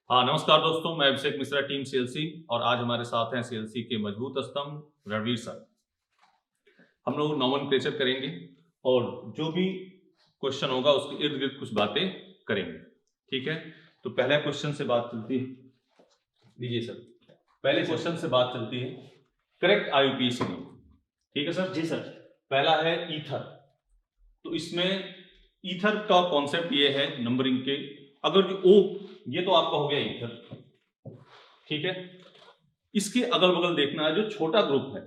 हाँ नमस्कार दोस्तों, मैं अभिषेक मिश्रा, टीम सीएलसी। और आज हमारे साथ हैं सीएलसी के मजबूत स्तंभ रणवीर सर। हम लोग नॉमेनक्लेचर करेंगे और जो भी क्वेश्चन होगा उसके इर्द गिर्द कुछ बातें करेंगे। ठीक है, तो पहले क्वेश्चन से बात चलती है। लीजिए सर, पहले क्वेश्चन से बात चलती है करेक्ट आईयूपीएसी नेम। ठीक है सर। जी सर। पहला है ईथर। तो इसमें ईथर का कॉन्सेप्ट ये है नंबरिंग के, अगर ओ ये तो आपका हो गया ईथर। ठीक है, इसके अगल बगल देखना है, जो छोटा ग्रुप है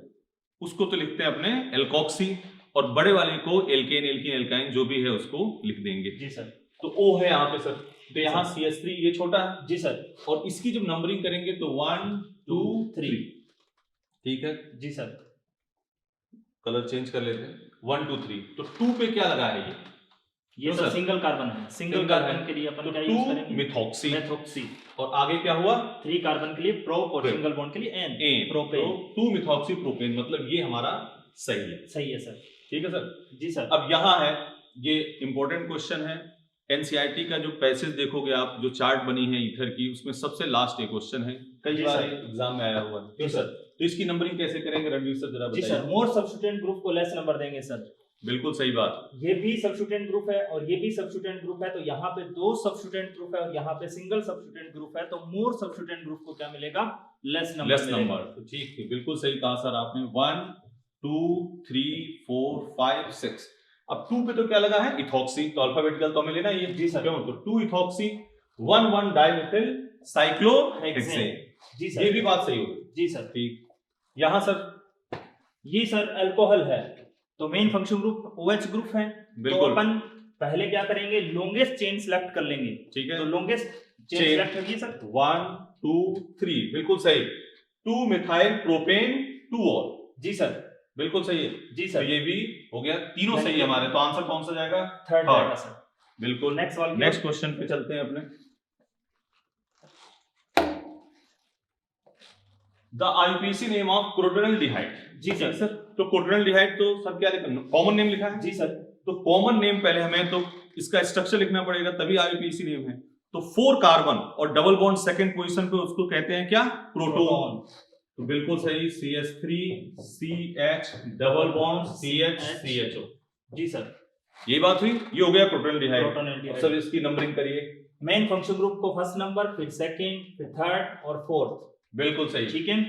उसको तो लिखते हैं अपने एल्कोक्सी, और बड़े वाले को एल्केन एल्कीन एल्काइन जो भी है उसको लिख देंगे। जी सर। तो ओ है यहाँ पे सर, तो यहाँ CH3 ये छोटा है। जी सर। और इसकी जब नंबरिंग करेंगे तो 1 2 3। ठीक है जी सर। कलर चेंज कर लेते हैं। 1 2 3। तो 2 पे क्या लगा है ये सर सिंगल कार्बन है। सिंगल कार्बन के लिए अपन क्या यूज करेंगे? मिथॉक्सी। मेथॉक्सी। और आगे क्या हुआ? 3 कार्बन के लिए प्रोप और सिंगल बॉन्ड के लिए एन प्रोपेन। तो 2 मिथॉक्सी प्रोपेन, मतलब ये हमारा सही है। सही है सर। ठीक है सर। जी सर। अब यहाँ है, ये इंपॉर्टेंट क्वेश्चन है। एनसीईआरटी का जो पैसेज देखोगे आप, जो चार्ट बनी है ईथर की, उसमें सबसे लास्ट ये क्वेश्चन है, कई बार एग्जाम में आया हुआ है। क्यों सर? तो इसकी नंबरिंग कैसे करेंगे रणवीर सर, जरा बताइए। जी सर, मोर सब्स्टिट्यूएंट ग्रुप को लेस नंबर देंगे सर। बिल्कुल सही बात। ये भी सब्स्टिट्यूएंट ग्रुप है और ये भी सब्स्टिट्यूएंट ग्रुप है, तो यहाँ पे 2 सब्स्टिट्यूएंट ग्रुप है और यहाँ पे सिंगल सब्स्टिट्यूएंट ग्रुप है, तो मोर सब्स्टिट्यूएंट ग्रुप को क्या मिलेगा? Less number. तो ठीक है, बिल्कुल सही कहा सर आपने। 1 2 3 4 5 6। अब 2 पे तो क्या लगा है? इथॉक्सी। तो अल्फाबेटिकल तो हमें लेना ये। जी सर। क्यों? तो 2 इथॉक्सी 1 1 डाइमिथिल साइक्लोहेक्सेन। जी सर। ये भी बात सही होगी। जी सर। ठीक। यहाँ सर, ये सर अल्कोहल है, तो main function group OH group है। तो अपन पहले क्या करेंगे? लॉन्गेस्ट चेन सिलेक्ट कर लेंगे। ठीक है, तो लॉन्गेस्ट चेन सिलेक्ट करिए सर। 1 2 3, बिल्कुल सही। 2 मिथाइल प्रोपेन 2 और। जी सर, बिल्कुल सही है। जी सर। तो ये भी हो गया, तीनों सही है हमारे। तो आंसर कौन सा जाएगा? थर्ड जाएगा सर। बिल्कुल। नेक्स्ट क्वेश्चन पे चलते हैं अपने। The IUPAC name of crotonaldehyde. जी सर। तो क्रोटोनल्डिहाइड तो सर क्या लिखा? कॉमन नेम लिखा है। जी सर। तो कॉमन नेम पहले हमें तो इसका स्ट्रक्चर लिखना पड़ेगा, तभी आईयूपीएसी नेम है। तो 4 कार्बन और डबल बॉन्ड सेकंड पोजीशन पे, उसको कहते हैं क्या? प्रोटॉन। तो बिल्कुल सही, CH3 CH double bond CH CHO। जी सर, ये बात हुई। ये हो गया क्रोटोनल्डिहाइड। सर इसकी नंबरिंग करिए। मेन फंक्शन ग्रुप को फर्स्ट नंबर, फिर सेकंड, फिर थर्ड और फोर्थ। बिल्कुल सही। ठीक है।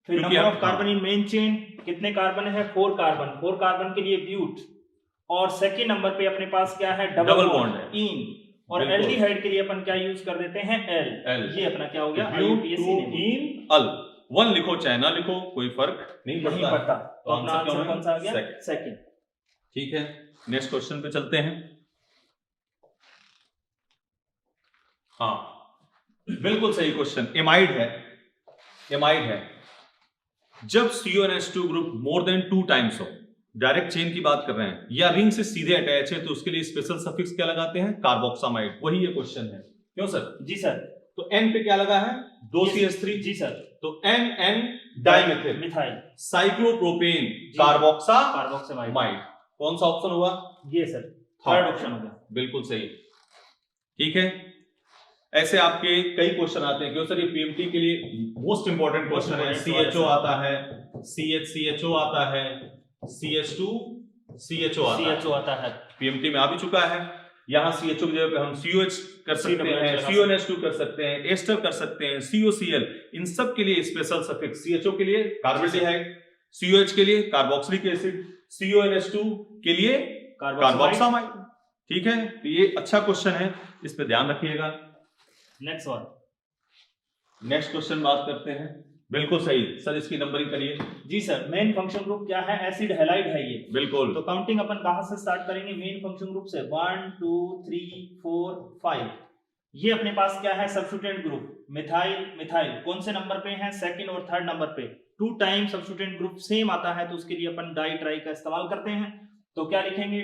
फिर number of carbon in main chain, कितने कार्बन है? 4 कार्बन। 4 कार्बन के लिए ब्यूट। और सेकंड नंबर पे अपने पास क्या है? डबल बॉन्ड है, इन। और एल्डिहाइड के लिए अपन क्या यूज कर देते हैं? एल। ये अपना क्या हो गया? IUPAC name. इन अल 1 लिखो चाहे ना लिखो, कोई फर्क नहीं पड़ता। तो अपना आंसर कौन सा आ गया? सेकंड। ठीक है, नेक्स्ट क्वेश्चन पे चलते हैं। हाँ, बिल्कुल सही क्वेश्चन। एमाइड है। एमाइड है, जब CONH2 group more than 2 times हो, डायरेक्ट चेन की बात कर रहे हैं, या रिंग से सीधे अटैच है, तो उसके लिए स्पेशल सफिक्स क्या लगाते हैं? कार्बोक्सामाइड। वही ये क्वेश्चन है। क्यों सर? जी सर। तो N पे क्या लगा है? 2 CH3। जी सर। तो NN डाइमिथिल मिथाइल साइक्लोप्रोपेन कार्बोक्सामाइड। कौन सा ऑप्शन हुआ? ये सर, थर्ड ऑप्शन होगा। बिल्कुल सही। ठीक है, ऐसे आपके कई क्वेश्चन आते हैं। क्यों सर? ये पीएमटी के लिए मोस्ट इंपोर्टेंट क्वेश्चन है। CHO आता है, CHO आता है, CH2 CHO आता है। पीएमटी में आ भी चुका है। यहाँ CHO की जगह पे हम COH कर सकते हैं, CONH2 कर सकते हैं, एस्टर कर सकते हैं, COCl। इन सब के लिए स्पेशल सफिक्स। CHO के लिए कार्बोल्डिहाइड, COH के लिए कार्बोक्सिलिक एसिड, CONH2 के लिए कार्बोक्सामाइड। ठीक है, तो ये अच्छा क्वेश्चन है, इस पे ध्यान रखिएगा। नेक्स्ट क्वेश्चन बात करते हैं। बिल्कुल सही सर, इसकी नंबरिंग करिए। जी सर। मेन फंक्शन ग्रुप क्या है? एसिड हैलाइड है ये। बिल्कुल। तो काउंटिंग अपन कहां से स्टार्ट करेंगे? मेन फंक्शन ग्रुप से। 1 2 3 4 5। ये अपने पास क्या है? Substituent group. मिथाइल मिथाइल कौन से नंबर पे है? सेकंड और थर्ड नंबर पे। 2 टाइम सब्स्टिट्यूएंट ग्रुप सेम आता है, तो उसके लिए अपन डाई ट्राई का इस्तेमाल करते हैं। तो क्या लिखेंगे?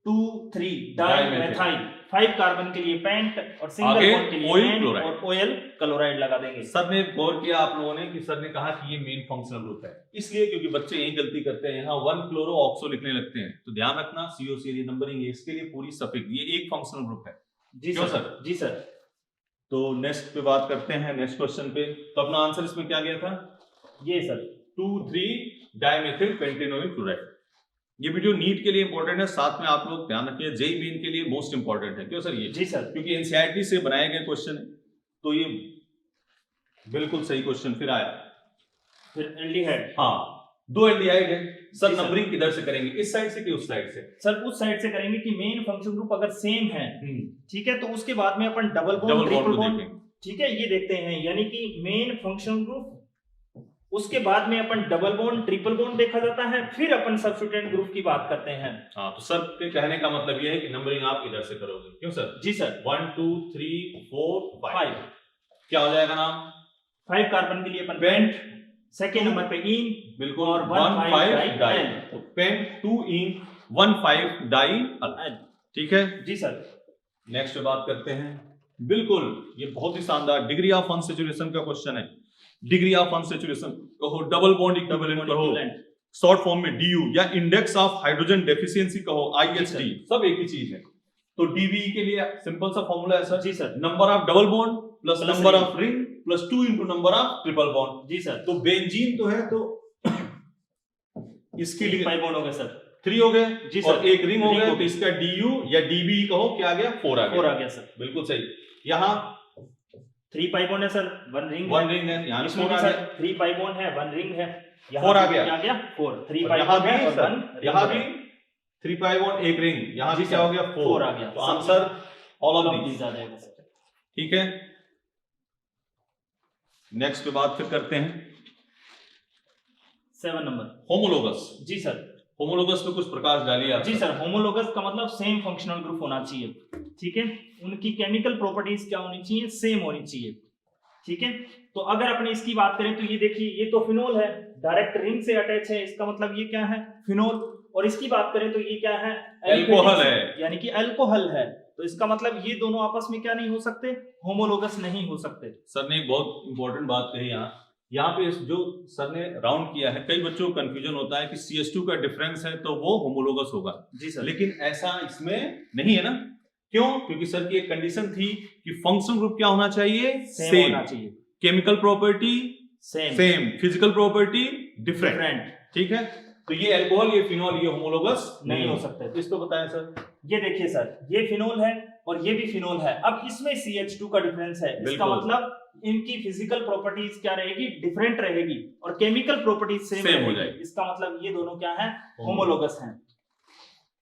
2 3 डाइमेथाइल। 5 कार्बन के लिए पेंट और सिंगल बॉन्ड के लिए एन और ऑयल क्लोराइड लगा देंगे। सर ने गौर किया आप लोगों ने कि सर ने कहा कि ये मेन फंक्शनल ग्रुप है, इसलिए क्योंकि बच्चे यही गलती करते हैं, यहाँ 1 क्लोरो ऑक्सो लिखने लगते हैं। तो ध्यान रखना, COCl नंबरिंग है, इसके लिए पूरी सफिक्स, ये एक फंक्शनल ग्रुप है। जी सर। जी सर। तो नेक्स्ट पे बात करते हैं, नेक्स्ट क्वेश्चन पे। तो अपना आंसर इसमें क्या गया था? ये सर 2,3 डाइमेथिल पेंटेनोइल क्लोराइड। ये वीडियो नीट के लिए इंपॉर्टेंट है, साथ में आप लोग ध्यान रखिए जेईई मेन के लिए मोस्ट इंपॉर्टेंट है। क्यों सर? ये जी सर, क्योंकि एनसीईआरटी से बनाए गए क्वेश्चन है, तो ये बिल्कुल सही क्वेश्चन फिर आया। फिर एल्डिहाइड। हाँ, 2 एल्डिहाइड है सर, जी सर। नंबरिंग किधर से करेंगे, इस साइड से कि उस साइड से? सर उस साइड से करेंगे कि मेन फंक्शन ग्रुप अगर सेम है, ठीक है, तो उसके बाद में अपन डबल बॉन्ड ट्रिपल बॉन्ड, ठीक है, ये देखते हैं। यानी कि मेन फंक्शन ग्रुप, उसके बाद में अपन डबल बॉन्ड ट्रिपल बॉन्ड देखा जाता है, फिर अपन सब्स्टिट्यूएंट ग्रुप की बात करते हैं। हाँ, तो सर के कहने का मतलब ये है कि नंबरिंग आप इधर से करोगे। क्यों सर? जी सर। 1 2 3 4 5 क्या हो जाएगा नाम? 5 कार्बन के लिए अपन पेंट, सेकेंड नंबर पे इन, बिल्कुल, और 1,5 डाई। तो पेंट 2 इन 1,5 डाई अल। ठीक है जी सर। नेक्स्ट पे बात करते हैं। बिल्कुल, ये बहुत ही शानदार डिग्री ऑफ अनसैचुरेशन का क्वेश्चन है। डिग्री ऑफ अनसैचुरेशन कहो, डबल बॉन्ड इक्विवेलेंट कहो, शॉर्ट फॉर्म में डीयू, या इंडेक्स ऑफ हाइड्रोजन डेफिशिएंसी कहो, आईएचडी, सब एक ही चीज है। तो डीवीई के लिए सिंपल सा फॉर्मूला है सर। जी sir. Number of double bond plus number of ring plus 2 into number of triple bond. जी सर। तो बेंजीन तो है, तो इसकी 5 बॉन्ड हो गए सर, 3 हो गए जी और सर, एक रिंग हो गया, तो इसका डीयू या डीबी कहो, क्या आ गया? 4 आ गया। 4 आ गया सर, बिल्कुल सही। यहाँ 3 पाई बॉन्ड है सर, 1 रिंग, 1 रिंग है, यहाँ इसमें 4 भी आ सर गया, 3 पाई बॉन्ड है, 1 रिंग है, 4 आ गया, क्या आ गया? 4, 3 और पाई यहाँ बॉन्ड है भी और सर, 1 यहाँ भी 3 पाई बॉन्ड, एक रिंग, यहाँ भी क्या हो गया? 4 आ गया। तो आंसर ऑल ऑफ दीज आ जाएगा सर। ठीक है। नेक्स्ट पे बात फिर करते हैं 7 नंबर, होमोलोगस। जी सर। होमोलोगस पे कुछ प्रकाश डालिए आप। जी सर, होमोलोगस का मतलब सेम फंक्शनल ग्रुप होना चाहिए, ठीक है, उनकी केमिकल प्रॉपर्टीज क्या होनी चाहिए? सेम होनी चाहिए, ठीक है। तो अगर अपने इसकी बात करें तो ये देखिए, ये तो फिनोल है, डायरेक्ट रिंग से अटैच है, इसका मतलब ये क्या है? फिनोल। और इसकी बात करें तो ये क्या है? अल्कोहल है, यानी कि अल्कोहल है, तो इसका मतलब ये दोनों आपस में क्या नहीं हो सकते? होमोलोगस नहीं हो सकते। सर ने एक बहुत इंपॉर्टेंट बात कही यहाँ पे जो सर ने राउंड किया है, कई बच्चों को कंफ्यूजन होता है कि CH2 का डिफरेंस है तो वो होमोलोगस होगा। जी सर। लेकिन ऐसा इसमें नहीं है ना। क्यों? क्योंकि सर की एक कंडीशन थी कि फंक्शन ग्रुप क्या होना चाहिए? सेम होना चाहिए, chemical property same, physical property different. ठीक है, तो ये अल्कोहल, ये फिनोल, ये होमोलोगस नहीं हो सकते। इसको बताएं सर। ये देखिए सर, ये फिनोल है और ये भी फिनोल है। अब इसमें CH2 का डिफरेंस है, इसका मतलब इनकी फिजिकल प्रॉपर्टीज क्या रहेगी? डिफरेंट रहेगी, और केमिकल प्रॉपर्टीज सेम हो जाएगी। इसका मतलब ये दोनों क्या है? होमोलोगस हैं।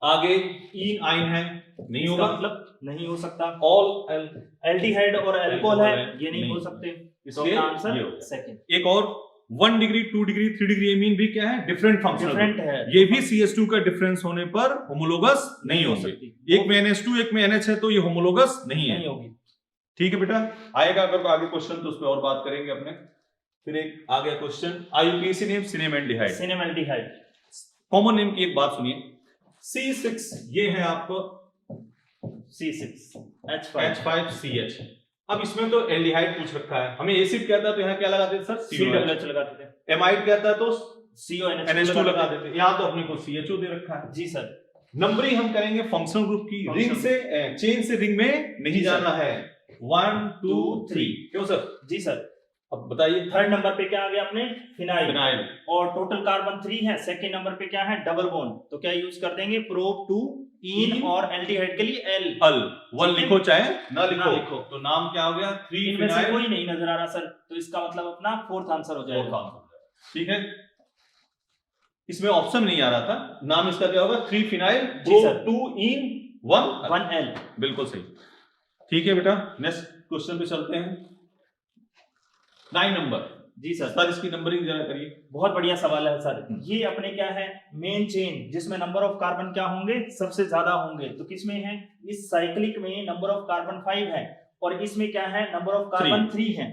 आगे इन आइन है, नहीं होगा, मतलब नहीं हो सकता। ऑल एल्डिहाइड और अल्कोहल है, ये नहीं हो सकते, इसलिए आंसर ये होगा। सेकंड। एक और 1 डिग्री 2 डिग्री 3 डिग्री मीन भी क्या है? डिफरेंट फंक्शन, डिफरेंट है। ये भी CH2 का डिफरेंस होने पर होमोलोगस नहीं होंगे। एक में NH2 एक में NH है, तो ये होमोलोगस नहीं होगी। ठीक है बेटा, आएगा अगर आगे क्वेश्चन तो उस पर और बात करेंगे अपने। फिर एक आ गया question, IUPAC name cinnamaldehyde. Cinnamaldehyde common name की एक बात सुनिए, C6 ये है आपको C6H5CH। अब इसमें तो एल्डिहाइड पूछ रखा है, हमें एसिड कहता है तो यहाँ क्या लगाते थे सर? COH लगाते थे। एमाइड कहता है तो CONH2 लगा देते हैं। यहाँ तो अपने को CHO दे रखा है। जी सर। नंबरिंग हम करेंगे फंक्शनल ग्रुप की, रिंग से चेन से रिंग में नहीं जाना है। 1 2 3 क्यों सर? जी सर। अब बताइए, थर्ड नंबर पे क्या आ गया अपने? फिनाइल। और टोटल कार्बन 3 है। सेकंड नंबर पे क्या है? Double bond. तो क्या यूज कर देंगे? प्रोप 2 इन, और एल्डिहाइड के लिए एल। 1 लिखो चाहे ना लिखो। तो नाम क्या हो गया? 3 इनमें से कोई नहीं नजर आ रहा सर, तो इसका मतलब अपना फोर्थ आंसर हो जाएगा। ठीक है, इसमें ऑप्शन नहीं आ रहा था, नाम इसका क्या होगा? 3 फिनाइल 2 इन 1 एल। बिल्कुल सही। ठीक है बेटा, नेक्स्ट क्वेश्चन पे चलते हैं। 9 नंबर। जी सर। सर इसकी नंबरिंग जरा करिए। बहुत बढ़िया सवाल है सर। ये अपने क्या है? मेन चेन, जिसमें नंबर ऑफ कार्बन क्या होंगे? सबसे ज्यादा होंगे। तो किसमें है? इस साइक्लिक में नंबर ऑफ कार्बन 5 है, और इसमें क्या है? नंबर ऑफ कार्बन 3 है।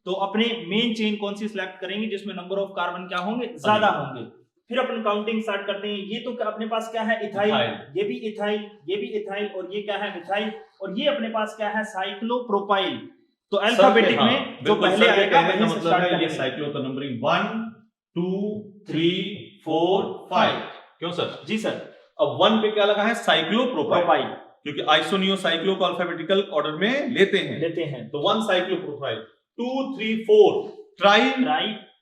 तो अपने मेन चेन कौन सी सिलेक्ट करेंगे जिसमें नंबर ऑफ कार्बन क्या होंगे? ज्यादा होंगे। फिर अपन काउंटिंग स्टार्ट करते हैं। ये तो अपने पास क्या है? इथाइल। ये भी इथाइल, ये भी इथाइल, और ये क्या है? मिथाइल। और ये अपने पास क्या है? साइक्लोप्रोपाइल। तो अल्फाबेटिक में जो पहले आएगा वहीं से स्टार्ट करेंगे। ये साइक्लो तो नंबरिंग 1 2 3 4 5 क्यों सर? जी सर। अब 1 पे क्या लगा है? साइक्लोप्रोपाइल। क्योंकि आइसोनियो साइक्लो को अल्फाबेटिकल ऑर्डर में लेते हैं। तो 1 cyclopropyl, 2 3 4 try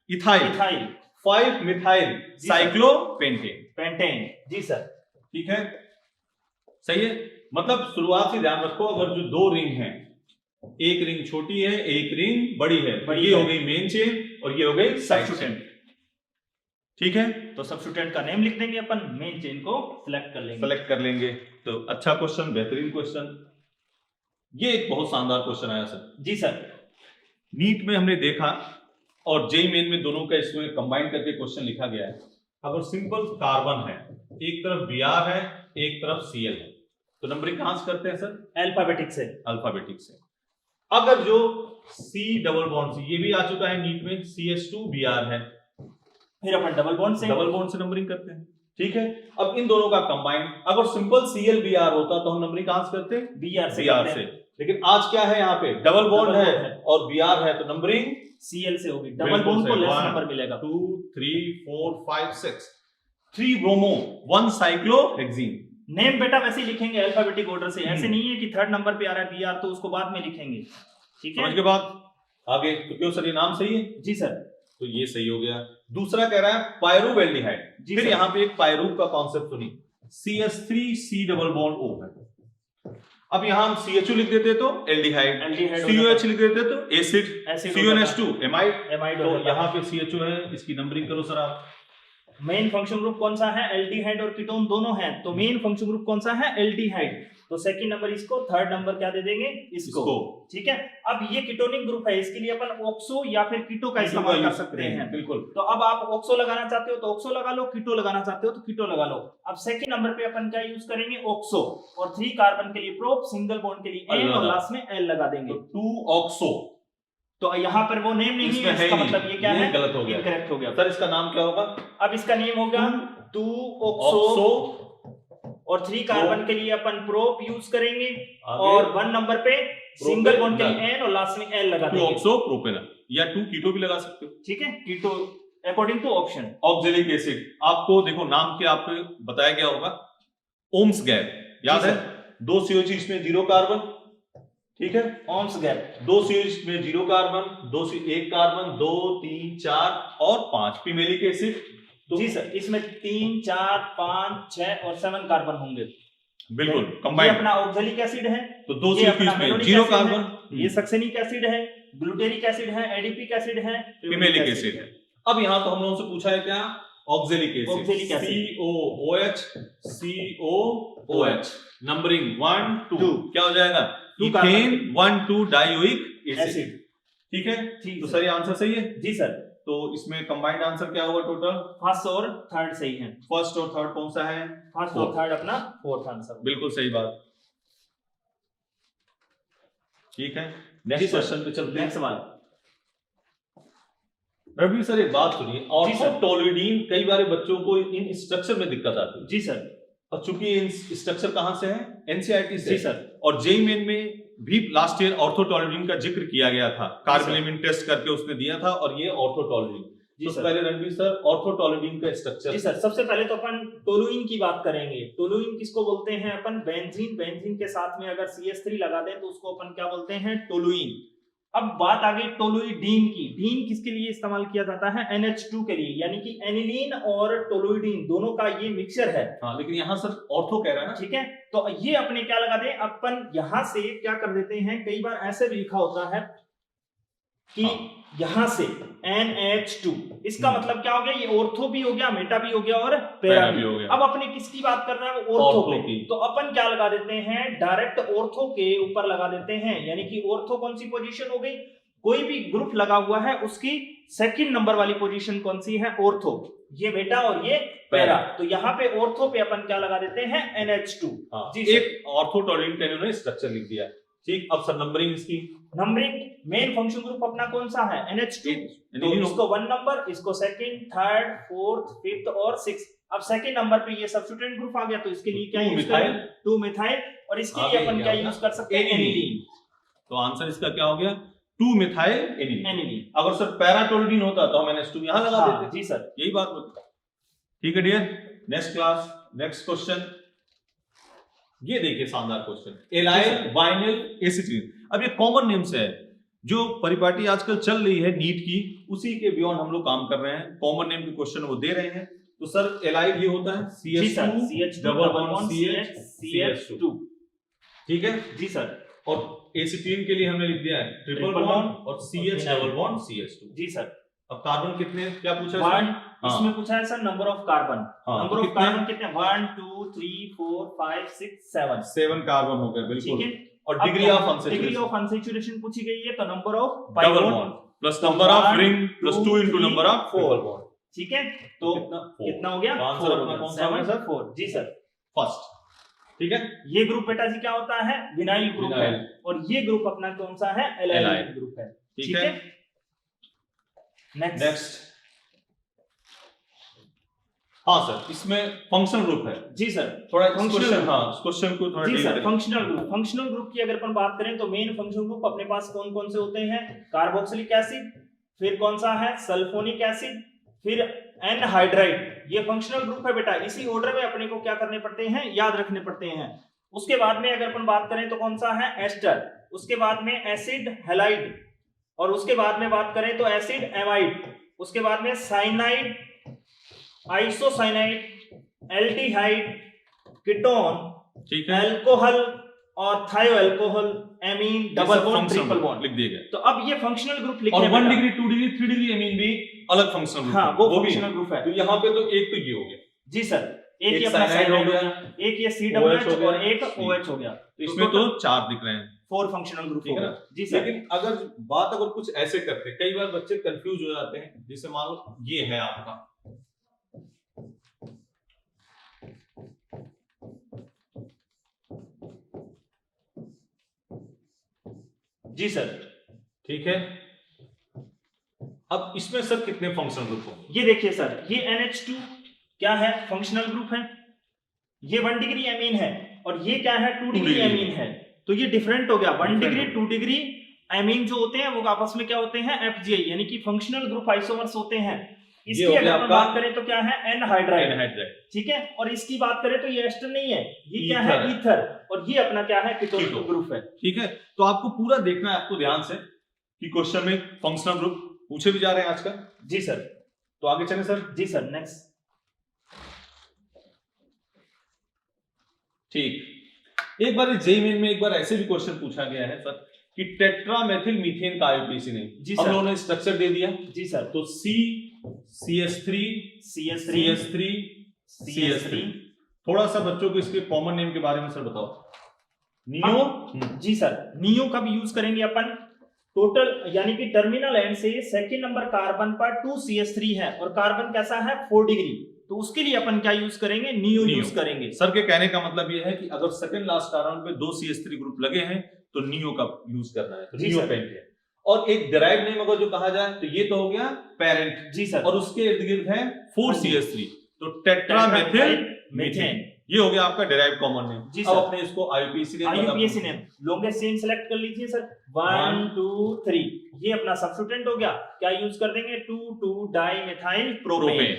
ethyl, 5 methyl cyclopentane. जी सर, ठीक है, सही है। मतलब शुरुआत से ध्यान रखो, अगर जो 2 रिंग हैं, एक रिंग छोटी है एक रिंग बड़ी है, तो ये हो गई मेन चेन और ये हो गई सब्स्टिट्यूएंट। ठीक है, तो सब्स्टिट्यूएंट का नेम लिख देंगे अपन, मेन चेन को सिलेक्ट कर लेंगे। तो अच्छा क्वेश्चन, बेहतरीन क्वेश्चन। ये एक बहुत शानदार क्वेश्चन आया सर। जी सर, नीट में हमने देखा और जेई मेन में दोनों का इसमें कंबाइन करके क्वेश्चन लिखा गया है। अगर सिंपल कार्बन है, एक तरफ Br है एक तरफ Cl है, तो नंबरिंग कहां से करते हैं सर? अल्फाबेटिक से। अगर जो C डबल बॉन्ड से, ये भी आ चुका है नीट में, CH2Br है, फिर अपन डबल बॉन्ड से नंबरिंग करते हैं। ठीक है, अब इन दोनों का कंबाइन, अगर सिंपल ClBr होता तो हम नंबरिंग कहां से करते? Br से। लेकिन आज क्या है, यहाँ पे डबल बॉन्ड है और Br है, तो नंबरिंग Cl से होगी। डबल बॉन्ड को लेस नंबर मिलेगा। 2 3 4 5 6, 3 ब्रोमो 1 साइक्लोहेक्सीन। नेम बेटा वैसे ही लिखेंगे अल्फाबेटिक ऑर्डर से, ऐसे नहीं है कि थर्ड नंबर पे आ रहा है Br तो उसको बाद में लिखेंगे। ठीक है, समझ के बाद आगे, तो क्यों सर ये नाम सही है? जी सर, तो ये सही हो गया। दूसरा कह रहा है पायरुवेल्डिहाइड। फिर यहाँ पे एक पायरू का कॉन्सेप्ट सुनी, CH3C डबल बॉन्ड O है। अब यहाँ हम CHO लिख देते तो एल्डिहाइड, COH लिख देते तो एसिड, CONH2 एमाइड। तो यहाँ पे CHO है, इसकी नंबरिंग करो सर आप। मेन फंक्शन ग्रुप कौन सा है? एल्डिहाइड और कीटोन दोनों हैं, तो मेन फंक्शन ग्रुप कौन सा है? एल्डिहाइड। तो सेकंड नंबर इसको, थर्ड नंबर क्या दे देंगे? इसको। ठीक है, अब ये कीटोनिक ग्रुप है, इसके लिए अपन ऑक्सो या फिर कीटो का इस्तेमाल कर सकते हैं। बिल्कुल। तो अब आप ऑक्सो लगाना चाहते हो तो ऑक्सो लगा लो, कीटो लगाना चाहते हो तो कीटो लगा लो। अब सेकंड नंबर पे अपन क्या यूज करेंगे? ऑक्सो, और 3 कार्बन के लिए प्रोप, सिंगल बॉन्ड के लिए N और लास्ट में L लगा देंगे। 2 ऑक्सो। तो यहाँ पर वो नेम नहीं है, इसका मतलब ये क्या है? गलत हो गया, इनकरेक्ट हो गया। सर इसका नाम क्या होगा? अब इसका नेम होगा 2 ऑक्सो, और 3 कार्बन के लिए अपन प्रोप यूज करेंगे, और 1 नंबर पे सिंगल बॉन्ड के लिए N और लास्ट में L लगा देंगे। 2 ऑक्सो प्रोपेनॉल या 2 कीटो भी लगा सकते हो। ठीक है, keto according to option. Oxalic acid, आपको देखो नाम के आपको बताया गया होगा, ओम्स गैप याद है? 2 CH इसमें 0 कार्बन, ठीक है, ओम्स गैप। 2 CH में 0 कार्बन, 1 कार्बन, 2 3 4 और 5 पिमेलिक एसिड। तो जी सर, इसमें 3 4 5 6 और 7 कार्बन होंगे। बिल्कुल कंबाइंड। ये अपना ऑक्जेलिक एसिड है, तो 2 CH में 0 कार्बन, ये सक्सेनिक एसिड है, ग्लूटेरिक एसिड है, एडीपिक एसिड है, पिमेलिक एसिड है। अब यहाँ तो हम लोगों से पूछा है क्या? Oxalic acid, COOH COOH, numbering 1 2 क्या हो जाएगा? Ethane 1 2 dioic acid. ठीक है, तो सर ये आंसर सही है? जी सर। तो इसमें कंबाइंड आंसर क्या होगा टोटल? फर्स्ट और थर्ड सही है। फर्स्ट और थर्ड कौन सा है? फर्स्ट और थर्ड अपना फोर्थ आंसर। बिल्कुल सही बात। ठीक है, नेक्स्ट क्वेश्चन पे चलते हैं। नेक्स्ट सवाल। रवि सर एक बात सुनिए, ऑर्थोटोलिडीन कई बार बच्चों को इन स्ट्रक्चर में दिक्कत आती है। जी सर। और चूंकि इन स्ट्रक्चर कहां से है? एनसीईआरटी से। जी सर। और जेईई मेन में भी लास्ट ईयर ऑर्थोटोलिडीन का जिक्र किया गया था, कार्बोनिलिन टेस्ट करके उसने दिया था, और ये ऑर्थोटोलिडीन। तो पहले रणवीर सर ऑर्थोटोलिडीन का स्ट्रक्चर। जी सर, सबसे पहले तो अपन टोलुइन की बात करेंगे। टोलुइन किसको बोलते हैं अपन? बेंजीन। बेंजीन के साथ में अगर CH3 लगा दें तो उसको अपन क्या बोलते हैं? टोलुइन। अब बात आ गई टोलुइडीन की। डीन किसके लिए इस्तेमाल किया जाता है? NH2 के लिए, यानी कि एनिलीन और टोलुइडीन दोनों का ये मिक्सचर है। हाँ, लेकिन यहाँ सर ऑर्थो कह रहा है ना। ठीक है, तो ये अपने क्या लगा दें, अपन यहां से क्या कर देते हैं, कई बार ऐसे भी लिखा होता है कि यहां से NH2, इसका मतलब क्या हो गया? ये ऑर्थो भी हो गया, मेटा भी हो गया और पैरा भी हो गया। अब अपने किसकी बात कर रहे हैं? ऑर्थो पे। तो अपन क्या लगा देते हैं? डायरेक्ट ऑर्थो के ऊपर लगा देते हैं, यानी कि ऑर्थो कौन सी पोजीशन हो गई? कोई भी ग्रुप लगा हुआ है उसकी सेकंड नंबर वाली पोजीशन कौन सी है? ऑर्थो। ये मेटा और ये पैरा। तो यहाँ पे ऑर्थो पे अपन क्या लगा देते हैं? NH2। जी, एक ऑर्थोटोलिडीन का इन्होंने स्ट्रक्चर लिख दिया। ठीक, अब सर नंबरिंग इसकी। नंबरिंग मेन फंक्शन ग्रुप अपना कौन सा है? NH2। तो इसको 1 नंबर, इसको सेकंड, थर्ड, फोर्थ, फिफ्थ और 6। अब सेकंड नंबर पे ये सब्स्टिट्यूएंट ग्रुप आ गया, तो इसके लिए क्या यूज करें? 2 मिथाइल, और इसके लिए अपन क्या यूज कर सकते हैं? एनिलीन। तो आंसर इसका क्या हो गया? 2 मिथाइल एनिलीन। अगर सर पैराटोलिडीन होता तो हम NH2 यहां लगा देते। जी सर, यही बात होती। ठीक है dear, next class, next question. ये देखिए शानदार क्वेश्चन, एलाइल वाइनिल एसिटिलीन। अब ये कॉमन नेम्स है, जो परिपाटी आजकल चल रही है नीट की, उसी के बियॉन्ड हम लोग काम कर रहे हैं, कॉमन नेम के क्वेश्चन वो दे रहे हैं। तो सर एलाइल ये होता है CH2 डबल बॉन्ड CH2, ठीक है जी सर। और एसिटिलीन के लिए हमने लिख दिया है ट्रिपल बॉन्ड और CH डबल बॉन्ड CH2। जी सर। अब कार्बन कितने, क्या पूछा वन, हाँ। इसमें पूछा है सर नंबर ऑफ कार्बन। हाँ, नंबर तो ऑफ कार्बन कितने, 1 2 3 4 5 6 7 7 कार्बन हो गए, बिल्कुल। ठीक है। और डिग्री ऑफ अनसैचुरेशन पूछी गई है, तो number of double bond plus number of ring plus 2 into number of four bond, ठीक है। तो कितना हो गया, आंसर अपना कौन सा है सर, 4। जी सर। फर्स्ट, ठीक है। ये ग्रुप बेटा जी क्या होता है, विनाइल ग्रुप है, और ये ग्रुप अपना कौन सा है, एलाइल ग्रुप है, ठीक है। नेक्स्ट, हाँ सर, इसमें फंक्शनल ग्रुप है। जी सर। थोड़ा फंक्शनल, हाँ क्वेश्चन को थोड़ा जी डील सर। करें। फंक्शनल ग्रुप की अगर अपन बात करें तो मेन फंक्शनल ग्रुप अपने पास कौन कौन से होते हैं, कार्बोक्सिलिक एसिड, फिर कौन सा है सल्फोनिक एसिड, फिर एनहाइड्राइड। ये फंक्शनल ग्रुप है बेटा, इसी ऑर्डर में अपने को क्या करने पड़ते हैं, याद रखने पड़ते हैं। उसके बाद में अगर अपन बात करें तो कौन सा है, एस्टर, उसके बाद में एसिड हैलाइड, और उसके बाद में बात करें तो एसिड एमाइड, उसके बाद में साइनाइड, आइसोसाइनाइड, एल्डिहाइड, कीटोन, ठीक है, अल्कोहल और thioalcohol, amine, double bond, triple bond लिख दिए गए। तो अब ये फंक्शनल ग्रुप लिखने और हैं 1 डिग्री 2 डिग्री 3 डिग्री एमीन भी अलग फंक्शनल ग्रुप, हाँ, वो भी फंक्शनल ग्रुप है। तो यहाँ पे तो एक तो ये हो गया, जी सर, एक ये अपना साइनाइड हो गया, एक ये COH हो गया, और एक OH हो गया, तो इसमें तो 4 दिख रहे हैं, 4 फंक्शनल ग्रुप ठीक हो है गया। ना। जी सर। लेकिन अगर कुछ ऐसे करते, कई बार बच्चे कंफ्यूज हो जाते हैं, जैसे मान लो ये है आपका, जी सर, ठीक है। अब इसमें सर कितने फंक्शनल ग्रुप होंगे, ये देखिए सर, ये NH2 क्या है, फंक्शनल ग्रुप है, ये 1 डिग्री एमीन है, और ये क्या है, 2 डिग्री एमीन है, तो ये डिफरेंट हो गया। 1 डिग्री 2 डिग्री एमीन जो होते हैं वो आपस में क्या होते हैं, FGI, यानी कि फंक्शनल ग्रुप आइसोमर्स होते हैं। इसकी अगर हम बात करें तो क्या है, एनहाइड्राइड, ठीक है। और इसकी बात करें तो ये एस्टर नहीं है, ये क्या है, ईथर, और ये अपना क्या है, कीटोन ग्रुप है, ठीक है। तो आपको पूरा देखना है, आपको ध्यान से, कि क्वेश्चन में फंक्शनल ग्रुप पूछे भी जा रहे हैं आजकल। जी सर। तो आगे चलें सर। जी सर, नेक्स्ट। ठीक, एक बार जेईई मेन में एक बार ऐसे भी क्वेश्चन पूछा गया है सर कि टेट्रामेथिल मीथेन का आईयूपीएसी नहीं, हम लोगों ने स्ट्रक्चर दे दिया। जी सर। तो CH3 CH3 थोड़ा सा बच्चों को इसके कॉमन नेम के बारे में सर बताओ। नियो, जी सर, नियो का भी यूज करेंगे अपन। टोटल यानी कि टर्मिनल एंड से सेकंड नंबर कार्बन पर 2 CH3 है, और कार्बन कैसा है, 4 डिग्री, तो उसके लिए अपन क्या यूज करेंगे, नियो यूज करेंगे। सर के कहने का मतलब ये है कि अगर सेकंड लास्ट कार्बन पे 2 CH3 ग्रुप लगे हैं तो नियो का यूज करना है, तो नियो पेंट है। और एक डिराइव नेम अगर जो कहा जाए तो ये तो हो गया पेरेंट, जी सर, और उसके इर्द गिर्द है 4 CH3, तो टेट्रामेथिल मीथेन, ये हो गया आपका डिराइव कॉमन नेम। अब अपने इसको IUPAC name longest chain select कर लीजिए सर, 1 2 3, ये अपना सब्स्टिट्यूएंट हो गया। क्या यूज कर देंगे, 2 डाइमेथाइल प्रोपेन,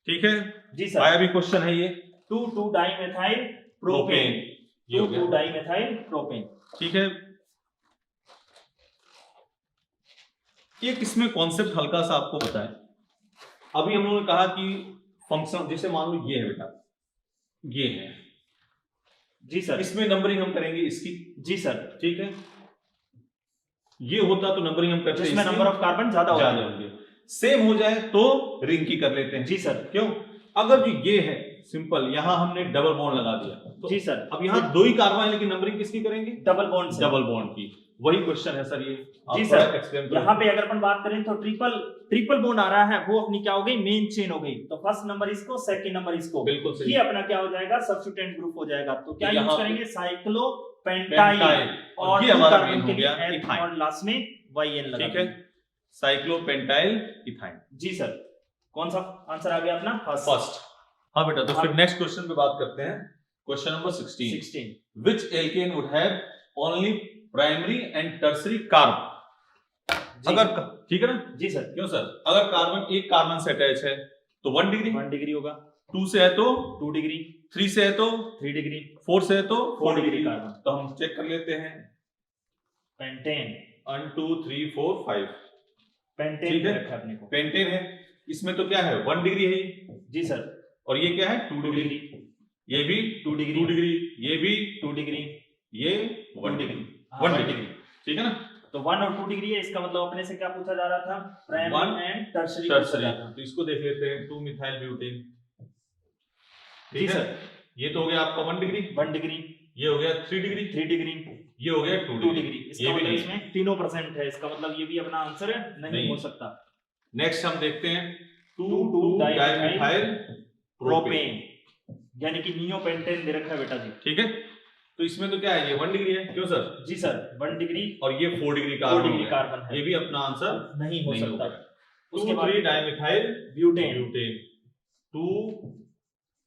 ठीक है जी सर। आया भी क्वेश्चन है ये, 2 डाइमेथाइल प्रोपेन, 2 डाइमेथाइल प्रोपेन, ठीक है। एक इसमें कॉन्सेप्ट हल्का सा आपको बताएं, अभी हम लोगों ने कहा कि फंक्शन, जैसे मान लो ये है बेटा, ये है, जी सर, इसमें नंबरिंग हम करेंगे इसकी, जी सर, ठीक है। ये होता तो नंबरिंग हम करते हैं, इसमें नंबर ऑफ कार्बन ज्यादा होंगे, सेम हो जाए तो रिंग की कर लेते हैं, जी सर। क्यों, अगर जो ये है सिंपल, यहां हमने डबल बॉन्ड लगा दिया तो, जी सर, अब यहां 2 ही कार्बन है, लेकिन नंबरिंग किसकी करेंगे, डबल बॉन्ड की। वही क्वेश्चन है सर ये, जी सर। यहाँ पे अगर अपन बात करें तो ट्रिपल बॉन्ड आ रहा है, वो अपनी क्या हो गई, मेन चेन हो गई, तो फर्स्ट नंबर इसको, सेकंड नंबर इसको, बिल्कुल सही, ये अपना क्या हो जाएगा, सब्स्टिट्यूएंट ग्रुप हो जाएगा। तो क्या यूज करेंगे, साइक्लोपेंटाइल, और ये हमारा मेन कार्बन हो के गया लिए H और लास्ट में YN लगा, ठीक है, साइक्लोपेंटाइल इथाइन, जी सर। कौन सा आंसर आ गया अपना, फर्स्ट। हाँ बेटा, तो फिर नेक्स्ट क्वेश्चन पे बात करते हैं, question number 16, which alkane would have only primary and tertiary carbon, अगर, ठीक है ना, जी सर। क्यों सर, अगर कार्बन एक कार्बन से अटैच है तो 1 डिग्री होगा, 2 से है तो 2 डिग्री, 3 से है तो 3 डिग्री, 4 से है तो 4 डिग्री कार्बन। तो हम चेक कर लेते हैं। पेंटेन, 1 2 3 4 5 पेंटेन ठीक है। रखा अपने को। पेंटेन है, इसमें तो क्या है 1 डिग्री है ये, जी सर। और ये क्या है 2 2 डिग्री, डिग्री, ये भी 2 डिग्री, 2 डिग्री, ये भी 2 डिग्री, ये 2 1 डिग्री, डिग्री, हाँ, 1 1 डिग्री, ठीक है ना। तो 1 और 2 डिग्री है, इसका मतलब अपने से क्या पूछा जा रहा था, One प्राइमरी एंड टर्शियरी पूछा टर्सरी, जा रहा था। तो इसको देख लेते हैं 2 मिथाइल ब्यूटेन। जी ठीक है, सर। ये तो हो गया आपका 1 डिग्री, 1 डिग्री, ये हो गया 3 डिग्री, 3 डिग्री, ये हो गया 2 2 डिग्री, डिग्री। ये इसका भी मतलब नहीं इसमें तीनों % है, इसका मतलब ये भी अपना आंसर नहीं हो सकता। नेक्स्ट हम देखते हैं 2 2-डाइमिथाइल प्रोपेन, प्रोपेन, यानी कि नियोपेंटेन दे रखा है बेटा जी। ठीक है, तो इसमें तो क्या है ये 1 डिग्री है, क्यों सर, जी सर, 1 डिग्री, और ये 4 डिग्री 4 कार्बन, डिग्री कार्बन है, ये भी अपना आंसर नहीं हो नहीं सकता। होगा। उसके बाद 2,3-डाइमिथाइल ब्यूटेन ब्यूटेन, 2